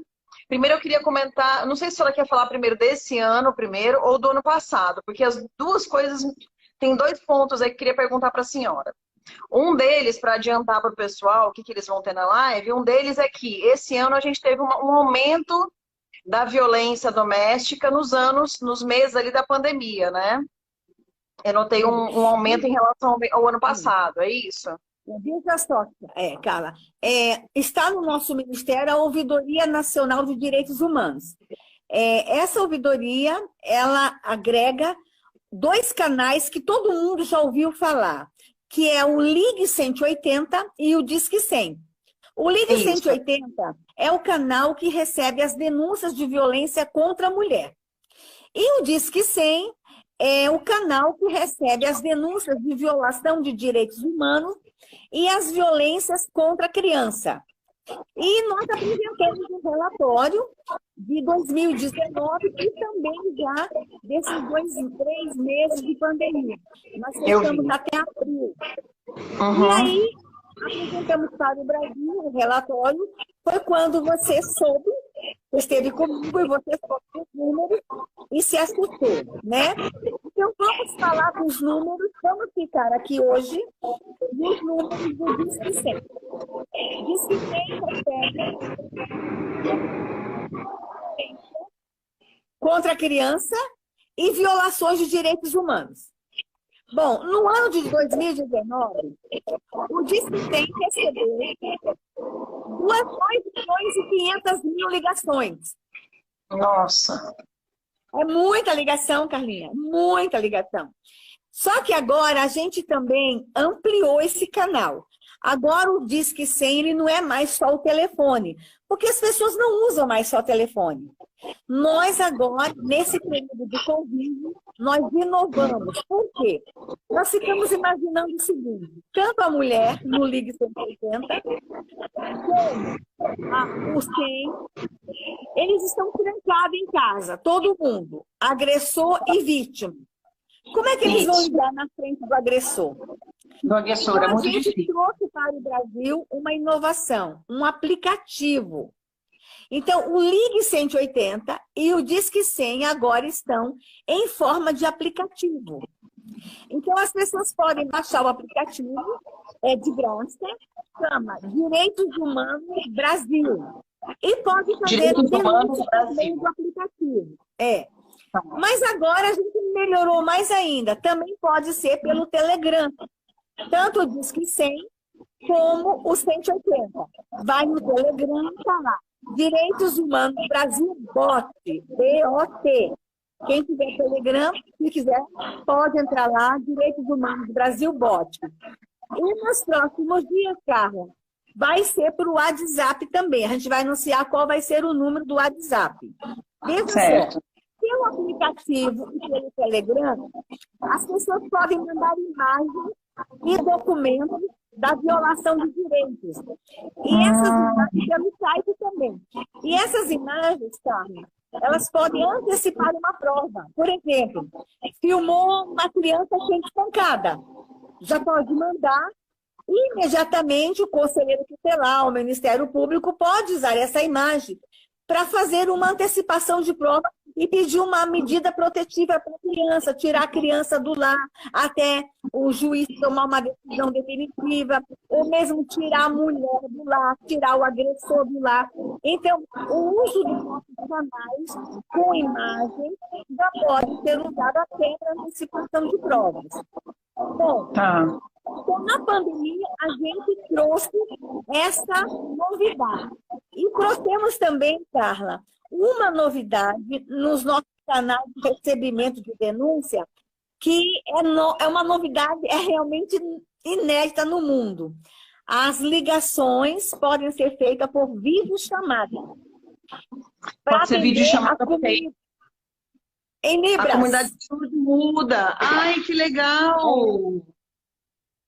Primeiro eu queria comentar, não sei se ela quer falar primeiro desse ano, primeiro, ou do ano passado, porque as duas coisas, tem dois pontos aí que eu queria perguntar para a senhora. Um deles, para adiantar para o pessoal o que eles vão ter na live, um deles é que esse ano a gente teve um aumento da violência doméstica nos meses ali da pandemia, né? Eu notei um aumento em relação ao ano passado, é isso? Veja só, Carla, está no nosso Ministério a Ouvidoria Nacional de Direitos Humanos. Essa ouvidoria, ela agrega 2 canais que todo mundo já ouviu falar, que é o Ligue 180 e o Disque 100. O Ligue 180 é o canal que recebe as denúncias de violência contra a mulher. E o Disque 100 é o canal que recebe as denúncias de violação de direitos humanos e as violências contra a criança. E nós apresentamos um relatório de 2019 e também já desses 3 meses de pandemia. Nós fechamos até abril. E aí, apresentamos para o Brasil o relatório. Foi quando você soube, esteve comigo e você soube os números e se assustou, né? Então, vamos falar dos números, vamos ficar aqui hoje nos números do Disque 100. Disque 100 recebe contra a criança e violações de direitos humanos. Bom, no ano de 2019, o Disque 100 recebeu 2.500.000 ligações. Nossa! É muita ligação, Carlinha, muita ligação. Só que agora a gente também ampliou esse canal. Agora o Disque 100 ele não é mais só o telefone, porque as pessoas não usam mais só o telefone. Nós agora, nesse período de Covid, nós inovamos. Por quê? Nós ficamos imaginando o seguinte, tanto a mulher no Ligue 180, como o 100, eles estão trancados em casa, todo mundo, agressor e vítima. Como é que eles vão entrar na frente do agressor? Do agressor, é muito difícil. A gente trouxe para o Brasil uma inovação, um aplicativo. Então, o Ligue 180 e o Disque 100 agora estão em forma de aplicativo. Então, as pessoas podem baixar o aplicativo, de graça, chama Direitos Humanos Brasil. E pode fazer denúncia também do aplicativo. Mas agora a gente melhorou mais ainda. Também pode ser pelo Telegram. Tanto o Disque 100 como o 180. Vai no Telegram e está lá. Direitos Humanos Brasil BOT. B-O-T. Quem tiver Telegram, se quiser, pode entrar lá. Direitos Humanos Brasil BOT. E nos próximos dias, Carla, vai ser para o WhatsApp também. A gente vai anunciar qual vai ser o número do WhatsApp. Veja só. Pelo aplicativo e pelo Telegram, as pessoas podem mandar imagens e documentos da violação de direitos. E essas imagens pelo site também. E essas imagens, Carla, elas podem antecipar uma prova. Por exemplo, filmou uma criança sendo espancada. Já pode mandar e imediatamente o conselheiro tutelar, o Ministério Público, pode usar essa imagem para fazer uma antecipação de prova e pedir uma medida protetiva para a criança, tirar a criança do lar até o juiz tomar uma decisão definitiva, ou mesmo tirar a mulher do lar, tirar o agressor do lar. Então, o uso dos nossos canais com imagem já pode ser usado até para antecipação de provas. Bom, então, na pandemia, a gente trouxe essa novidade. E trouxemos também, Carla, uma novidade nos nossos canais de recebimento de denúncia, que é uma novidade, é realmente inédita no mundo. As ligações podem ser feitas por videochamada. Pode ser videochamada em Libras. A comunidade muda. Ai, que legal!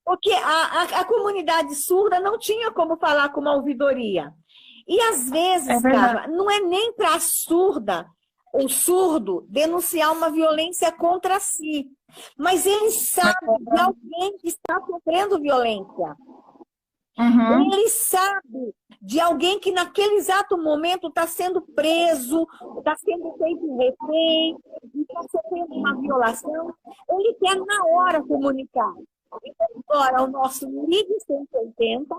Porque a comunidade surda não tinha como falar com uma ouvidoria. E às vezes, cara, não é nem para a surda ou surdo denunciar uma violência contra si. Mas ele sabe de alguém que está sofrendo violência. Ele sabe de alguém que naquele exato momento está sendo preso, está sendo feito refém, está sofrendo uma violação. Ele quer na hora comunicar. Então, Agora, o nosso Ligue 180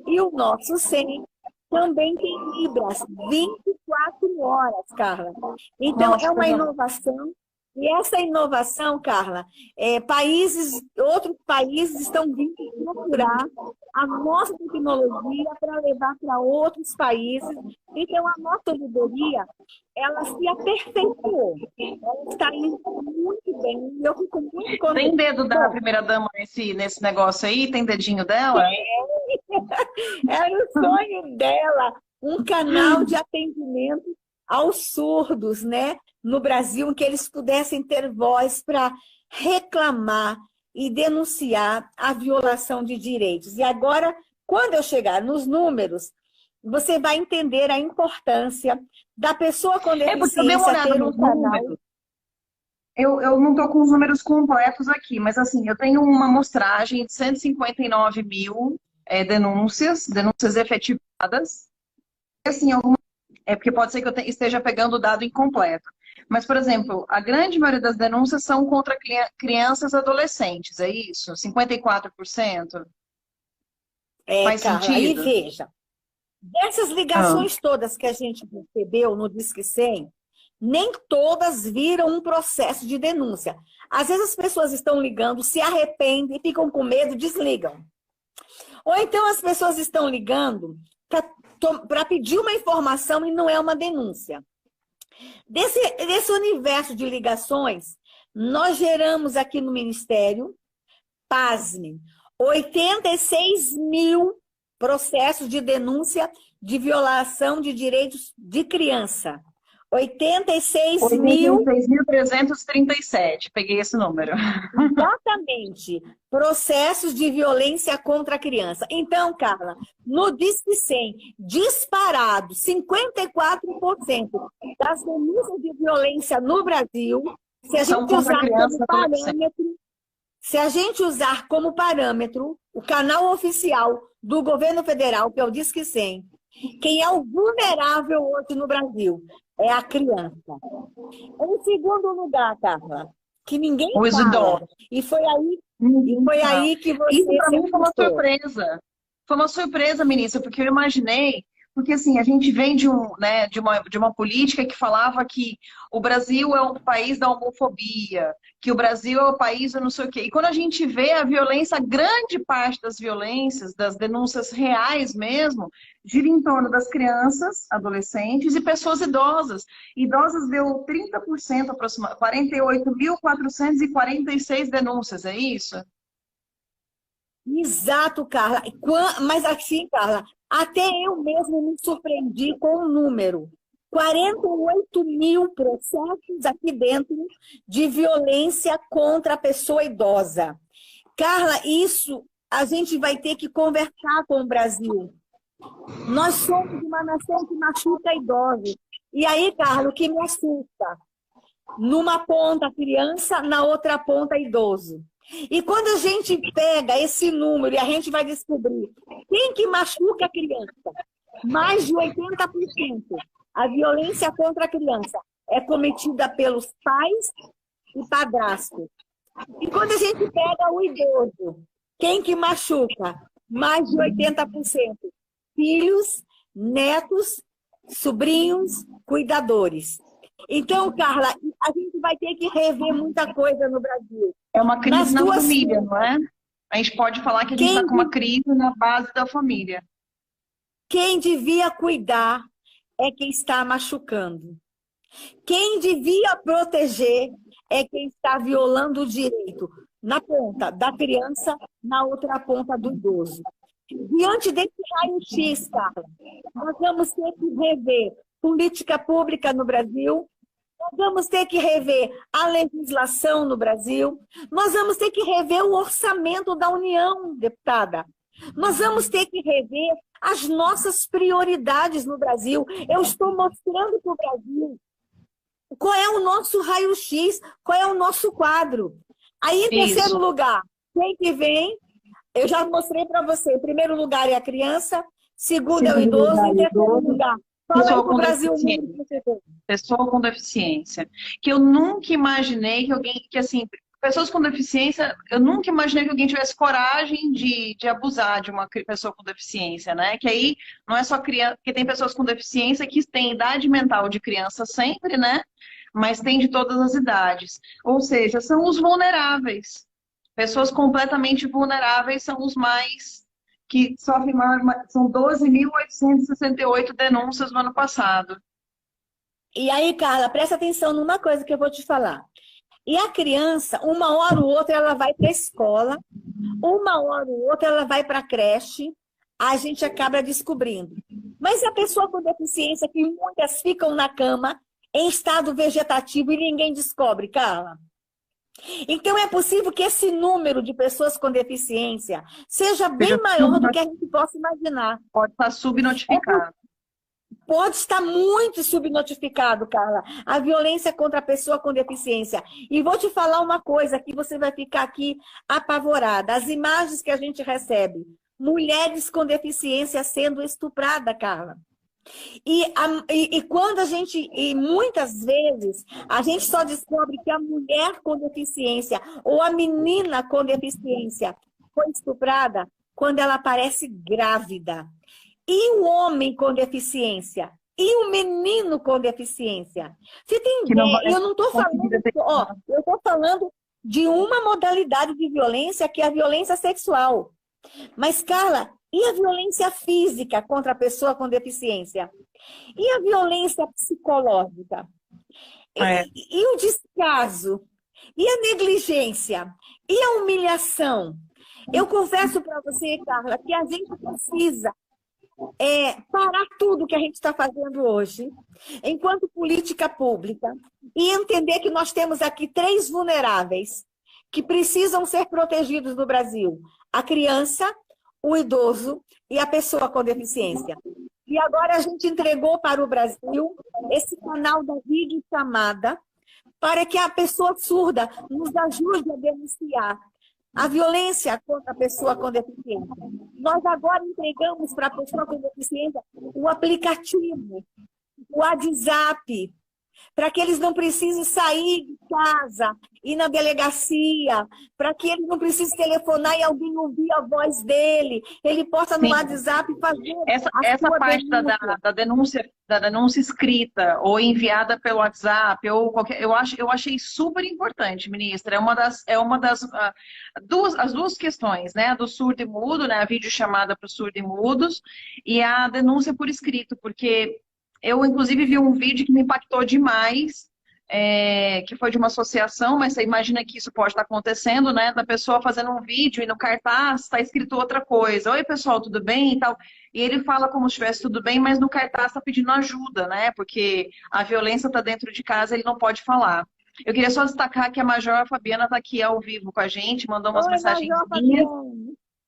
e o nosso 100 também tem Libras, 24 horas, Carla. Então, Nossa, é uma legal. inovação. E essa inovação, Carla, outros países estão vindo procurar a nossa tecnologia para levar para outros países. Então, a nossa ouvidoria, ela se aperfeiçoou. Ela está indo muito bem. Eu fico muito contente. Tem dedo da primeira-dama nesse negócio aí? Tem dedinho dela? Era o sonho dela, um canal de atendimento aos surdos, né? No Brasil, em que eles pudessem ter voz para reclamar e denunciar a violação de direitos. E agora, quando eu chegar nos números, você vai entender a importância da pessoa com deficiência ter um canal. Eu não estou com os números completos aqui, mas assim, eu tenho uma amostragem de 159 mil denúncias efetivadas. Assim, porque pode ser que eu esteja pegando o dado incompleto. Mas, por exemplo, a grande maioria das denúncias são contra crianças e adolescentes, é isso? 54%? Faz Carla, sentido? aí veja, dessas ligações todas que a gente recebeu no Disque 100, nem todas viram um processo de denúncia. Às vezes as pessoas estão ligando, se arrependem, ficam com medo, desligam. Ou então as pessoas estão ligando para pedir uma informação e não é uma denúncia. Desse universo de ligações, nós geramos aqui no Ministério, pasmem, 86 mil processos de denúncia de violação de direitos de criança. 86.337, peguei esse número. Exatamente. Processos de violência contra a criança. Então, Carla, no Disque 100, disparado, 54% das denúncias de violência no Brasil, se a gente usar como parâmetro o canal oficial do governo federal, que é o Disque 100, quem é o vulnerável hoje no Brasil é a criança. Em segundo lugar, Carla, que ninguém fala, e foi aí que você... Isso para mim foi uma surpresa. Foi uma surpresa, ministra, porque eu imaginei... Porque, assim, a gente vem de uma política que falava que o Brasil é um país da homofobia, que o Brasil é o país do não sei o quê. E quando a gente vê a violência, grande parte das violências, das denúncias reais mesmo, gira em torno das crianças, adolescentes e pessoas idosas. Idosas deu 30% aproximadamente, 48.446 denúncias, é isso? Exato, Carla. Mas assim, Carla, até eu mesmo me surpreendi com o número. 48 mil processos aqui dentro de violência contra a pessoa idosa. Carla, isso a gente vai ter que conversar com o Brasil. Nós somos uma nação que machuca idosos. E aí, Carla, o que me assusta? Numa ponta criança, na outra ponta idoso. E quando a gente pega esse número e a gente vai descobrir quem que machuca a criança, mais de 80%, a violência contra a criança é cometida pelos pais e padrastos. E quando a gente pega o idoso, quem que machuca? Mais de 80%. Filhos, netos, sobrinhos, cuidadores. Então, Carla, a gente vai ter que rever muita coisa no Brasil. É uma crise na família, não é? A gente pode falar que a gente está com uma crise na base da família. Quem devia cuidar é quem está machucando. Quem devia proteger é quem está violando o direito. Na ponta da criança, na outra ponta do idoso. Diante desse raio-x, Carla, nós vamos ter que rever política pública no Brasil, nós vamos ter que rever a legislação no Brasil, nós vamos ter que rever o orçamento da União, deputada. Nós vamos ter que rever as nossas prioridades no Brasil. Eu estou mostrando para o Brasil qual é o nosso raio-x, qual é o nosso quadro. Aí, em terceiro lugar, quem que vem? Eu já mostrei para você. Em primeiro lugar é a criança, segundo é o idoso, em terceiro lugar. Pessoa com deficiência. Que eu nunca imaginei que alguém, que assim, pessoas com deficiência, eu nunca imaginei que alguém tivesse coragem de abusar de uma pessoa com deficiência, né? Que aí não é só criança, porque tem pessoas com deficiência que têm idade mental de criança sempre, né? Mas tem de todas as idades. Ou seja, são os vulneráveis. Pessoas completamente vulneráveis são os mais que sofrem maior, são 12.868 denúncias no ano passado. E aí, Carla, presta atenção numa coisa que eu vou te falar. E a criança, uma hora ou outra, ela vai para a escola, uma hora ou outra, ela vai para a creche, a gente acaba descobrindo. Mas a pessoa com deficiência, que muitas ficam na cama, em estado vegetativo, e ninguém descobre, Carla. Então, é possível que esse número de pessoas com deficiência seja bem maior do que a gente possa imaginar. Pode estar subnotificado. Pode estar muito subnotificado, Carla, a violência contra a pessoa com deficiência. E vou te falar uma coisa que você vai ficar aqui apavorada. As imagens que a gente recebe, mulheres com deficiência sendo estupradas, Carla. E quando a gente, e muitas vezes, a gente só descobre que a mulher com deficiência ou a menina com deficiência foi estuprada quando ela aparece grávida. E o homem com deficiência? E o menino com deficiência? Você tem ideia? Eu não estou falando, eu estou falando de uma modalidade de violência que é a violência sexual. Mas, Carla, e a violência física contra a pessoa com deficiência? E a violência psicológica? E o descaso? E a negligência? E a humilhação? Eu confesso para você, Carla, que a gente precisa parar tudo que a gente está fazendo hoje, enquanto política pública, e entender que nós temos aqui 3 vulneráveis que precisam ser protegidos no Brasil: a criança, o idoso e a pessoa com deficiência. E agora a gente entregou para o Brasil esse canal da videochamada para que a pessoa surda nos ajude a denunciar a violência contra a pessoa com deficiência. Nós agora entregamos para a pessoa com deficiência o aplicativo, o WhatsApp, para que eles não precisem sair de casa, ir na delegacia, para que ele não precise telefonar e alguém ouvir a voz dele, ele possa no WhatsApp fazer essa parte da denúncia escrita ou enviada pelo WhatsApp ou qualquer, eu achei super importante, ministra. As duas questões, né, do surdo e mudo, né, a videochamada para os surdos e mudos e a denúncia por escrito, porque eu, inclusive, vi um vídeo que me impactou demais, que foi de uma associação, mas você imagina que isso pode estar acontecendo, né? Da pessoa fazendo um vídeo e no cartaz está escrito outra coisa. Oi, pessoal, tudo bem? E tal. E ele fala como se estivesse tudo bem, mas no cartaz está pedindo ajuda, né? Porque a violência está dentro de casa, ele não pode falar. Eu queria só destacar que a Major Fabiana está aqui ao vivo com a gente, mandou umas mensagens.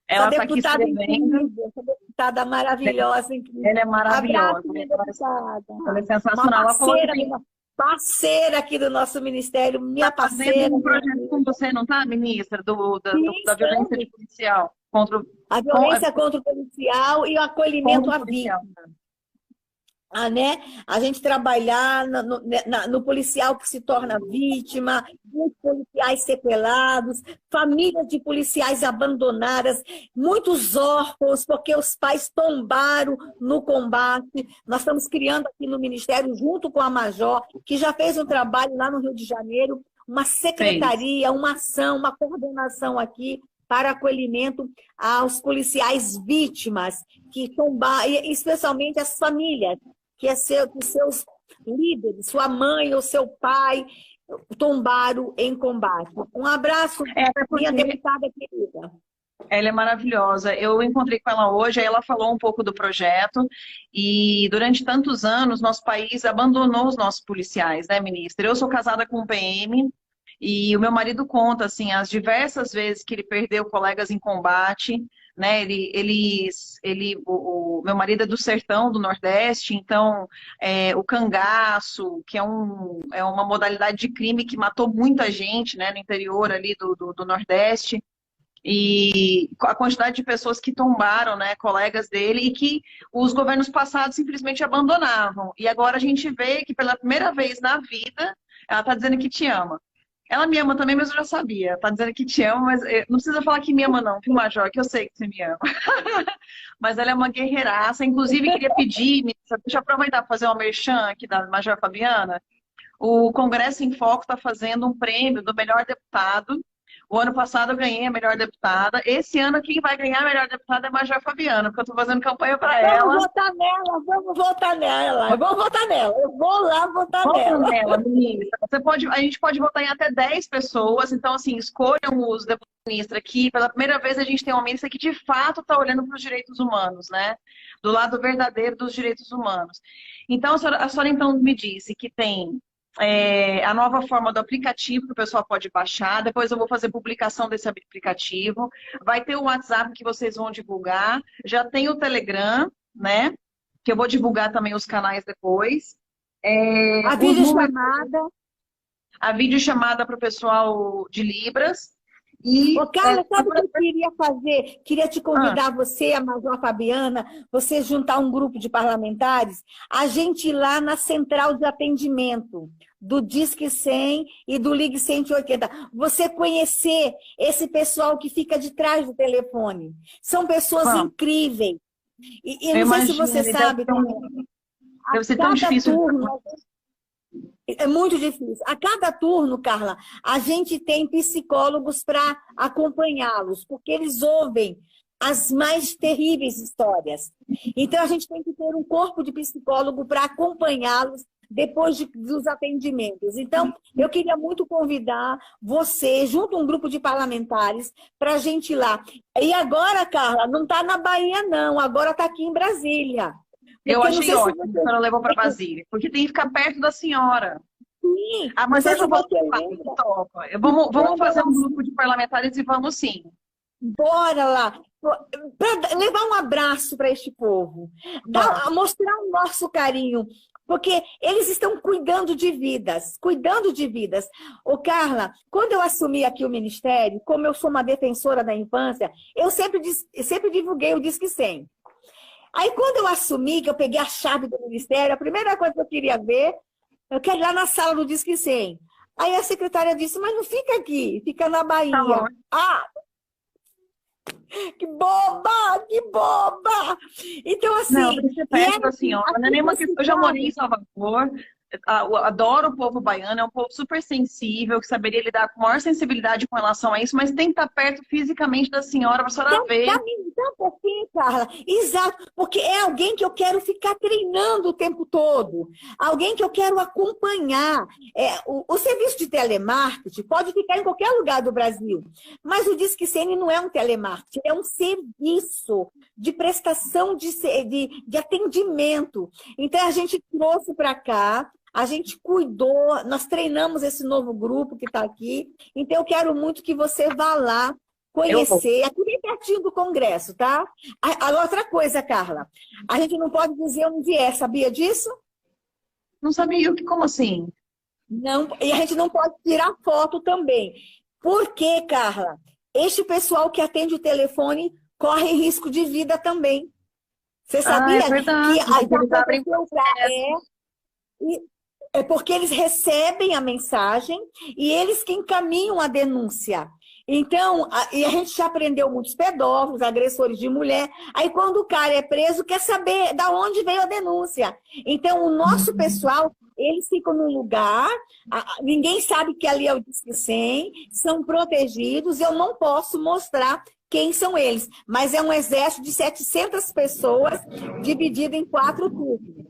Ela está aqui escrevendo. Essa deputada maravilhosa, incrível. Ela é maravilhosa. Abraço, minha deputada. Ela é sensacional. Parceira aqui do nosso ministério, minha parceira. Um projeto com você, não tá, ministra? Da violência policial. A violência contra o policial e o acolhimento à vítima. Né? A gente trabalhar no policial que se torna vítima, muitos policiais sequelados, famílias de policiais abandonadas, muitos órfãos porque os pais tombaram no combate. Nós estamos criando aqui no Ministério, junto com a Major, que já fez um trabalho lá no Rio de Janeiro, uma secretaria, uma ação, uma coordenação aqui para acolhimento aos policiais vítimas, que tombaram, especialmente as famílias, que seus líderes, sua mãe ou seu pai, tombaram em combate. Um abraço, minha deputada querida. Ela é maravilhosa. Eu encontrei com ela hoje, aí ela falou um pouco do projeto, e durante tantos anos, nosso país abandonou os nossos policiais, né, ministra? Eu sou casada com um PM, e o meu marido conta, assim, as diversas vezes que ele perdeu colegas em combate, né? O meu marido é do sertão, do Nordeste, então o cangaço, que é uma modalidade de crime que matou muita gente, né, no interior ali do Nordeste, e a quantidade de pessoas que tombaram, né, colegas dele, e que os governos passados simplesmente abandonavam. E agora a gente vê que pela primeira vez na vida, ela está dizendo que te ama. Ela me ama também, mas eu já sabia. Tá dizendo que te ama, mas não precisa falar que me ama, não, viu, Major? Que eu sei que você me ama. Mas ela é uma guerreiraça. Inclusive, queria pedir, deixa eu aproveitar para fazer uma merchan aqui da Major Fabiana. O Congresso em Foco está fazendo um prêmio do melhor deputado. O ano passado eu ganhei a melhor deputada. Esse ano quem vai ganhar a melhor deputada é a Major Fabiana, porque eu estou fazendo campanha para ela. Vamos votar nela, vamos votar nela. Vamos votar nela. Eu vou lá votar nela. Ministra. A gente pode votar em até 10 pessoas. Então, assim, escolham os deputados ministra aqui. Pela primeira vez a gente tem uma ministra que de fato está olhando para os direitos humanos, né? Do lado verdadeiro dos direitos humanos. Então, a senhora então me disse que tem a nova forma do aplicativo que o pessoal pode baixar. Depois eu vou fazer publicação desse aplicativo. Vai ter o WhatsApp que vocês vão divulgar. Já tem o Telegram, né? Que eu vou divulgar também os canais depois. A videochamada. A videochamada para o pessoal de Libras. Ô, Carla, sabe o que eu queria fazer? Queria te convidar, você, a Major Fabiana, você juntar um grupo de parlamentares, a gente ir lá na central de atendimento do Disque 100 e do Ligue 180. Você conhecer esse pessoal que fica de trás do telefone. São pessoas incríveis. E não sei se você sabe... Deve ser tão difícil. Turno, é muito difícil. A cada turno, Carla, a gente tem psicólogos para acompanhá-los, porque eles ouvem as mais terríveis histórias. Então, a gente tem que ter um corpo de psicólogo para acompanhá-los depois dos atendimentos. Então, eu queria muito convidar você, junto a um grupo de parlamentares, para a gente ir lá. E agora, Carla, não está na Bahia, não. Agora está aqui em Brasília. Eu achei ótimo que a senhora levou para Brasília, porque tem que ficar perto da senhora. Sim. Mas eu vou vamos fazer um grupo de parlamentares e vamos sim. Bora lá. Para levar um abraço para este povo. Mostrar o nosso carinho. Porque eles estão cuidando de vidas. Cuidando de vidas. Ô, Carla, quando eu assumi aqui o Ministério, como eu sou uma defensora da infância, eu sempre divulguei o Disque 100. Aí, quando eu assumi, que eu peguei a chave do Ministério, a primeira coisa que eu queria ver, eu quero ir lá na sala do Disque 100. Aí a secretária disse, mas não fica aqui, fica na Bahia. Que boba, que boba! Então, assim... Não, você perto da senhora, não é nenhuma questão. Eu já morei em Salvador, adoro o povo baiano, é um povo super sensível, que saberia lidar com maior sensibilidade com relação a isso, mas tem que estar perto fisicamente da senhora para a senhora ver. Então, por quê, Carla? Exato, porque é alguém que eu quero ficar treinando o tempo todo, alguém que eu quero acompanhar. O serviço de telemarketing pode ficar em qualquer lugar do Brasil, mas o Disque 100 não é um telemarketing, é um serviço de prestação de atendimento. Então, a gente trouxe para cá, a gente cuidou, nós treinamos esse novo grupo que está aqui. Então, eu quero muito que você vá lá conhecer. Aqui bem pertinho do Congresso, tá? A outra coisa, Carla, a gente não pode dizer onde é, sabia disso? Não sabia. Como assim? Não, e a gente não pode tirar foto também. Por quê, Carla? Este pessoal que atende o telefone corre risco de vida também. Você sabia é verdade, é porque eles recebem a mensagem e eles que encaminham a denúncia. Então, e a gente já aprendeu muitos pedófilos, agressores de mulher. Aí, quando o cara é preso, quer saber de onde veio a denúncia. Então, o nosso pessoal, eles ficam num lugar, ninguém sabe que ali é o Disque 100, são protegidos, eu não posso mostrar quem são eles. Mas é um exército de 700 pessoas dividido em 4 turnos.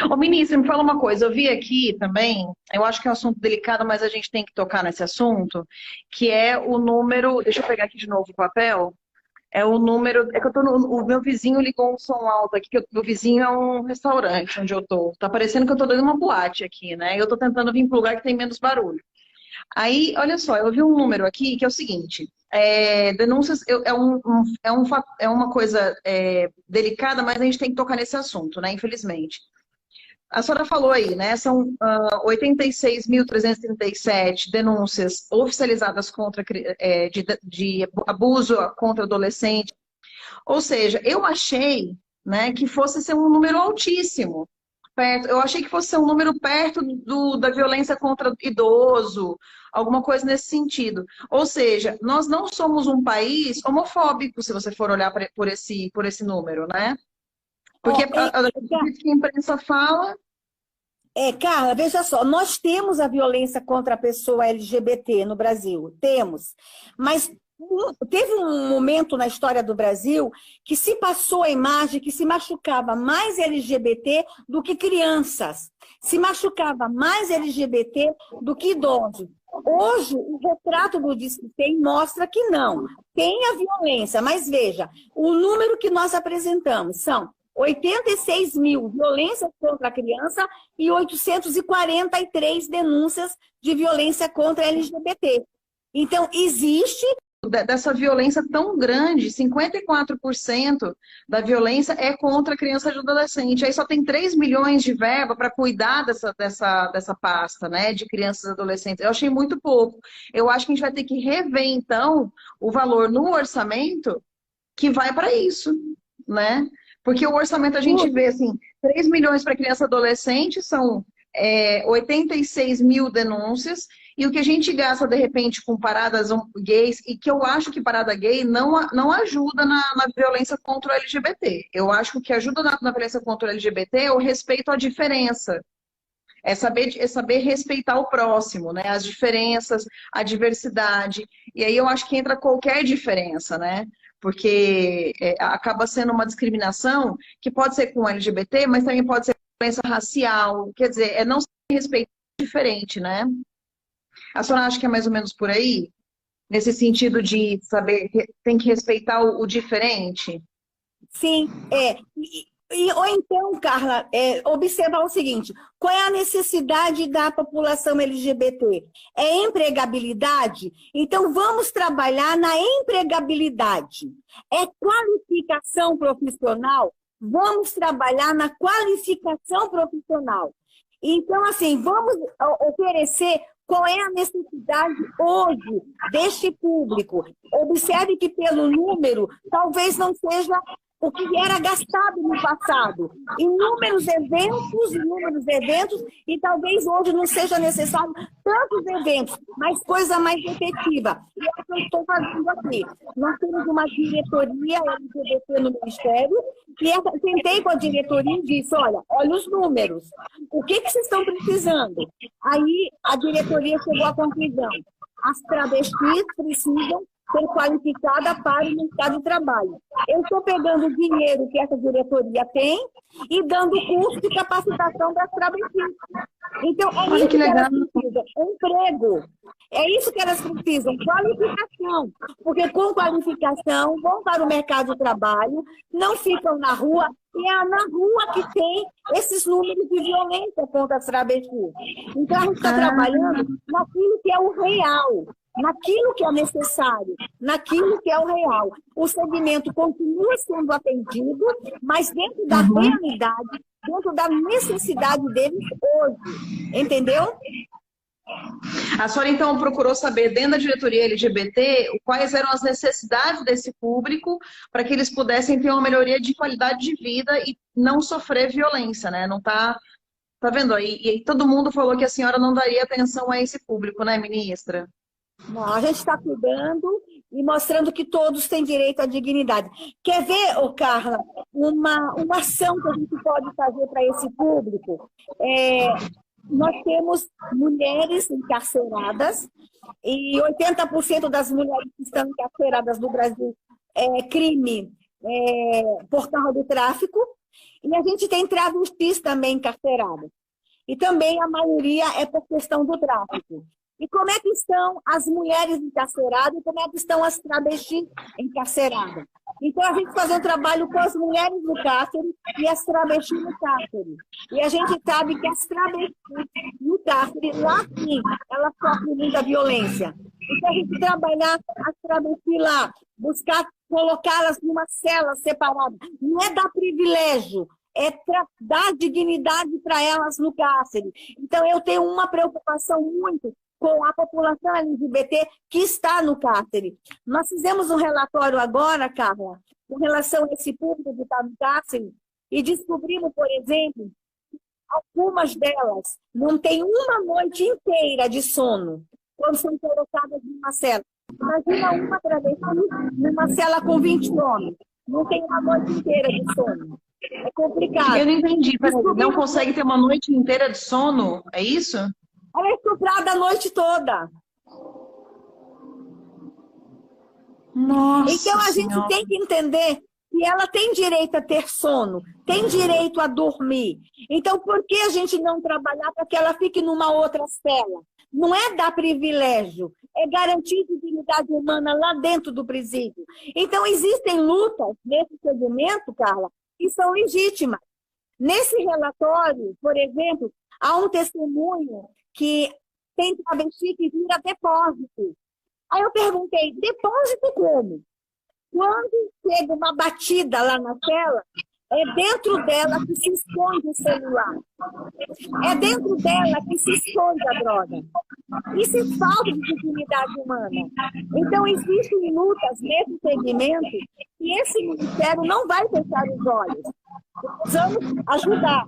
Ô, ministro, me fala uma coisa. Eu vi aqui também, eu acho que é um assunto delicado, mas a gente tem que tocar nesse assunto, que é o número... Deixa eu pegar aqui de novo o papel. É o número... É que eu tô o meu vizinho ligou um som alto aqui, que meu vizinho é um restaurante onde eu tô. Tá parecendo que eu tô dando uma boate aqui, né? Eu tô tentando vir para um lugar que tem menos barulho. Aí, olha só, eu vi um número aqui que é o seguinte... denúncias é uma coisa delicada, mas a gente tem que tocar nesse assunto, né? Infelizmente. A senhora falou aí, né? São 86.337 denúncias oficializadas de abuso contra adolescente. Ou seja, eu achei, né, que fosse ser um número altíssimo. perto. Eu achei que fosse ser um número perto da violência contra idoso, alguma coisa nesse sentido. Ou seja, nós não somos um país homofóbico, se você for olhar por esse número, né? Porque o que a imprensa fala... Carla, veja só, nós temos a violência contra a pessoa LGBT no Brasil, temos, mas teve um momento na história do Brasil que se passou a imagem que se machucava mais LGBT do que crianças, se machucava mais LGBT do que idosos. Hoje, o retrato do Disque 100 mostra que não, tem a violência, mas veja, o número que nós apresentamos são 86 mil violências contra a criança e 843 denúncias de violência contra a LGBT. Então, existe... Dessa violência tão grande, 54% da violência é contra a criança e adolescente. Aí só tem 3 milhões de verba para cuidar dessa pasta, né, de crianças e adolescentes. Eu achei muito pouco. Eu acho que a gente vai ter que rever, então, o valor no orçamento que vai para isso, né? Porque o orçamento a gente vê, assim, 3 milhões para criança e adolescente, são 86 mil denúncias, e o que a gente gasta, de repente, com paradas gays, e que eu acho que parada gay não ajuda na violência contra o LGBT. Eu acho que o que ajuda na violência contra o LGBT é o respeito à diferença. É saber respeitar o próximo, né? As diferenças, a diversidade. E aí eu acho que entra qualquer diferença, né? Porque acaba sendo uma discriminação que pode ser com o LGBT, mas também pode ser violência racial. Quer dizer, não se respeitar diferente, né? A senhora acha que é mais ou menos por aí? Nesse sentido de saber, tem que respeitar o diferente? Sim, ou então, Carla, observar o seguinte, qual é a necessidade da população LGBT? É empregabilidade? Então, vamos trabalhar na empregabilidade. É qualificação profissional? Vamos trabalhar na qualificação profissional. Então, assim, vamos oferecer qual é a necessidade hoje deste público. Observe que pelo número, talvez não seja o que era gastado no passado. Inúmeros eventos, e talvez hoje não seja necessário tantos eventos, mas coisa mais efetiva. E é o que eu estou fazendo aqui. Nós temos uma diretoria LGBT no Ministério, e eu sentei com a diretoria e disse, olha os números, o que vocês estão precisando? Aí a diretoria chegou à conclusão, as travestis precisam ser qualificada para o mercado de trabalho. Eu estou pegando o dinheiro que essa diretoria tem e dando curso de capacitação das travestis. Então, é isso que elas precisam, emprego. É isso que elas precisam, qualificação. Porque com qualificação vão para o mercado de trabalho, não ficam na rua, e é na rua que tem esses números de violência contra as travestis. Então, a gente está trabalhando naquilo que é o real, naquilo que é necessário, naquilo que é o real. O segmento continua sendo atendido, mas dentro da realidade, dentro da necessidade deles hoje. Entendeu? A senhora, então, procurou saber, dentro da diretoria LGBT, quais eram as necessidades desse público para que eles pudessem ter uma melhoria de qualidade de vida e não sofrer violência, né? Não tá vendo aí? E todo mundo falou que a senhora não daria atenção a esse público, né, ministra? Não, a gente está cuidando e mostrando que todos têm direito à dignidade. Quer ver, Carla, uma ação que a gente pode fazer para esse público? Nós temos mulheres encarceradas e 80% das mulheres que estão encarceradas no Brasil é crime por causa do tráfico. E a gente tem travestis também encarceradas. E também a maioria é por questão do tráfico. E como é que estão as mulheres encarceradas e como é que estão as travestis encarceradas? Então, a gente faz um trabalho com as mulheres no cárcere e as travestis no cárcere. E a gente sabe que as travestis no cárcere, lá sim, elas sofrem muita violência. Então, a gente trabalhar as travestis lá, buscar colocá-las numa cela separada. Não é dar privilégio, é dar dignidade para elas no cárcere. Então, eu tenho uma preocupação muito com a população LGBT que está no cárcere. Nós fizemos um relatório agora, Carla, com relação a esse público que está no cárcere, e descobrimos, por exemplo, Algumas delas não têm uma noite inteira de sono quando são colocadas numa cela. Imagina uma travesti numa cela com 20 homens. Não tem uma noite inteira de sono. É complicado. Eu não entendi. Não consegue ter uma noite inteira de sono? É isso? Ela é estuprada a noite toda. Nossa Então a gente Senhora. tem que entender que ela tem direito a ter sono, tem direito a dormir. Então por que a gente não trabalhar para que ela fique numa outra cela? Não é dar privilégio, é garantir dignidade humana lá dentro do presídio. Então existem lutas nesse segmento, Carla, que são legítimas. Nesse relatório, por exemplo, há um testemunho que tem travesti que vira depósito. Aí eu perguntei, depósito como? Quando chega uma batida lá na tela, é dentro dela que se esconde o celular. É dentro dela que se esconde a droga. Isso é falta de dignidade humana. Então, existem lutas nesse segmento e esse ministério não vai fechar os olhos. Precisamos ajudar.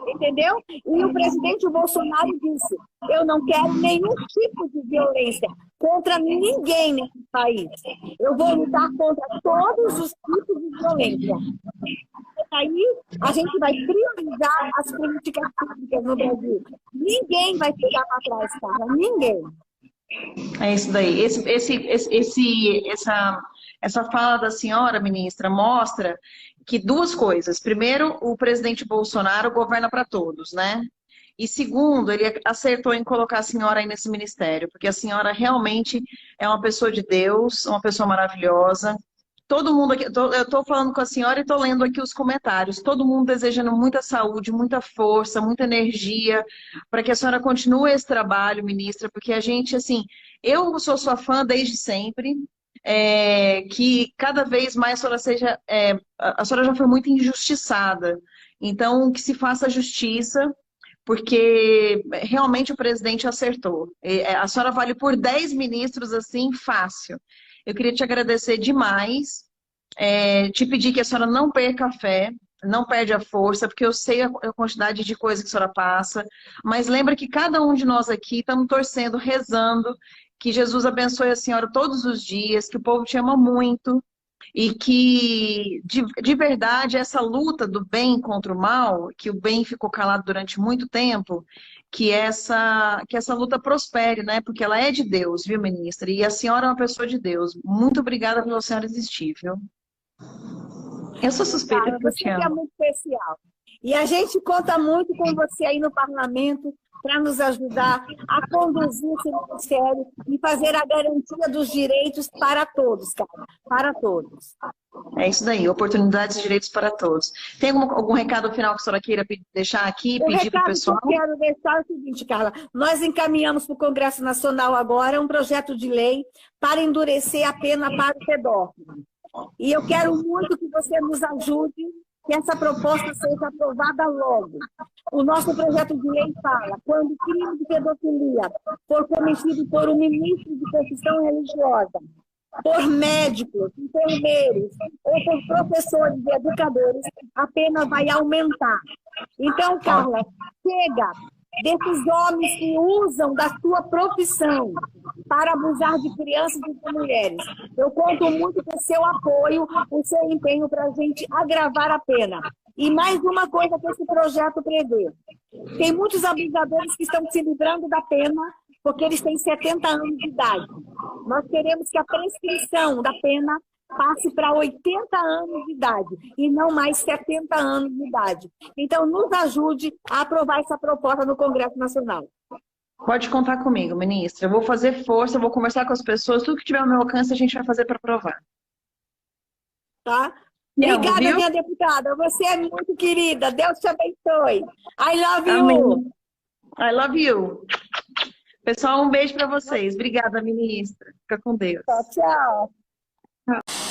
Entendeu? E o presidente Bolsonaro disse, eu não quero nenhum tipo de violência contra ninguém nesse país. Eu vou lutar contra todos os tipos de violência. Aí a gente vai priorizar as políticas públicas no Brasil. Ninguém vai ficar para trás, cara. Ninguém. É isso daí. Essa fala da senhora, ministra, mostra que duas coisas. Primeiro, o presidente Bolsonaro governa para todos, né? E segundo, ele acertou em colocar a senhora aí nesse ministério, porque a senhora realmente é uma pessoa de Deus, uma pessoa maravilhosa. Todo mundo aqui, eu estou falando com a senhora e estou lendo aqui os comentários. Todo mundo desejando muita saúde, muita força, muita energia, para que a senhora continue esse trabalho, ministra, porque a gente, assim, eu sou sua fã desde sempre, que cada vez mais a senhora a senhora já foi muito injustiçada. Então, que se faça justiça, porque realmente o presidente acertou. A senhora vale por 10 ministros, assim, fácil. Eu queria te agradecer demais, te pedir que a senhora não perca a fé, não perde a força, porque eu sei a quantidade de coisa que a senhora passa, mas lembra que cada um de nós aqui estamos torcendo, rezando, que Jesus abençoe a senhora todos os dias, que o povo te ama muito, e que, de verdade, essa luta do bem contra o mal, que o bem ficou calado durante muito tempo, que essa luta prospere, né? Porque ela é de Deus, viu, ministra? E a senhora é uma pessoa de Deus. Muito obrigada pela senhora existir, viu? Eu sou suspeita porque eu te amo. Você é muito especial. E a gente conta muito com você aí no parlamento para nos ajudar a conduzir esse ministério e fazer a garantia dos direitos para todos, cara. Para todos. É isso daí, oportunidades e direitos para todos. Tem algum recado final que a senhora queira deixar aqui, pedir para o pessoal? O recado que eu quero deixar é o seguinte, Carla. Nós encaminhamos para o Congresso Nacional agora um projeto de lei para endurecer a pena para o pedófilo. E eu quero muito que você nos ajude, que essa proposta seja aprovada logo. O nosso projeto de lei fala, quando o crime de pedofilia for cometido por um ministro de confissão religiosa, por médicos, enfermeiros ou por professores e educadores, a pena vai aumentar. Então, Carla, chega desses homens que usam da sua profissão para abusar de crianças e de mulheres. Eu conto muito com o seu apoio, o seu empenho para a gente agravar a pena. E mais uma coisa que esse projeto prevê. Tem muitos abusadores que estão se livrando da pena porque eles têm 70 anos de idade. Nós queremos que a prescrição da pena passe para 80 anos de idade e não mais 70 anos de idade. Então, nos ajude a aprovar essa proposta no Congresso Nacional. Pode contar comigo, ministra. Eu vou fazer força, eu vou conversar com as pessoas, tudo que tiver ao meu alcance a gente vai fazer para aprovar. Tá? Obrigada, minha deputada. Você é muito querida. Deus te abençoe. I love you. Amém. I love you. Pessoal, um beijo para vocês. Obrigada, ministra. Fica com Deus. Tchau, tchau. Tchau.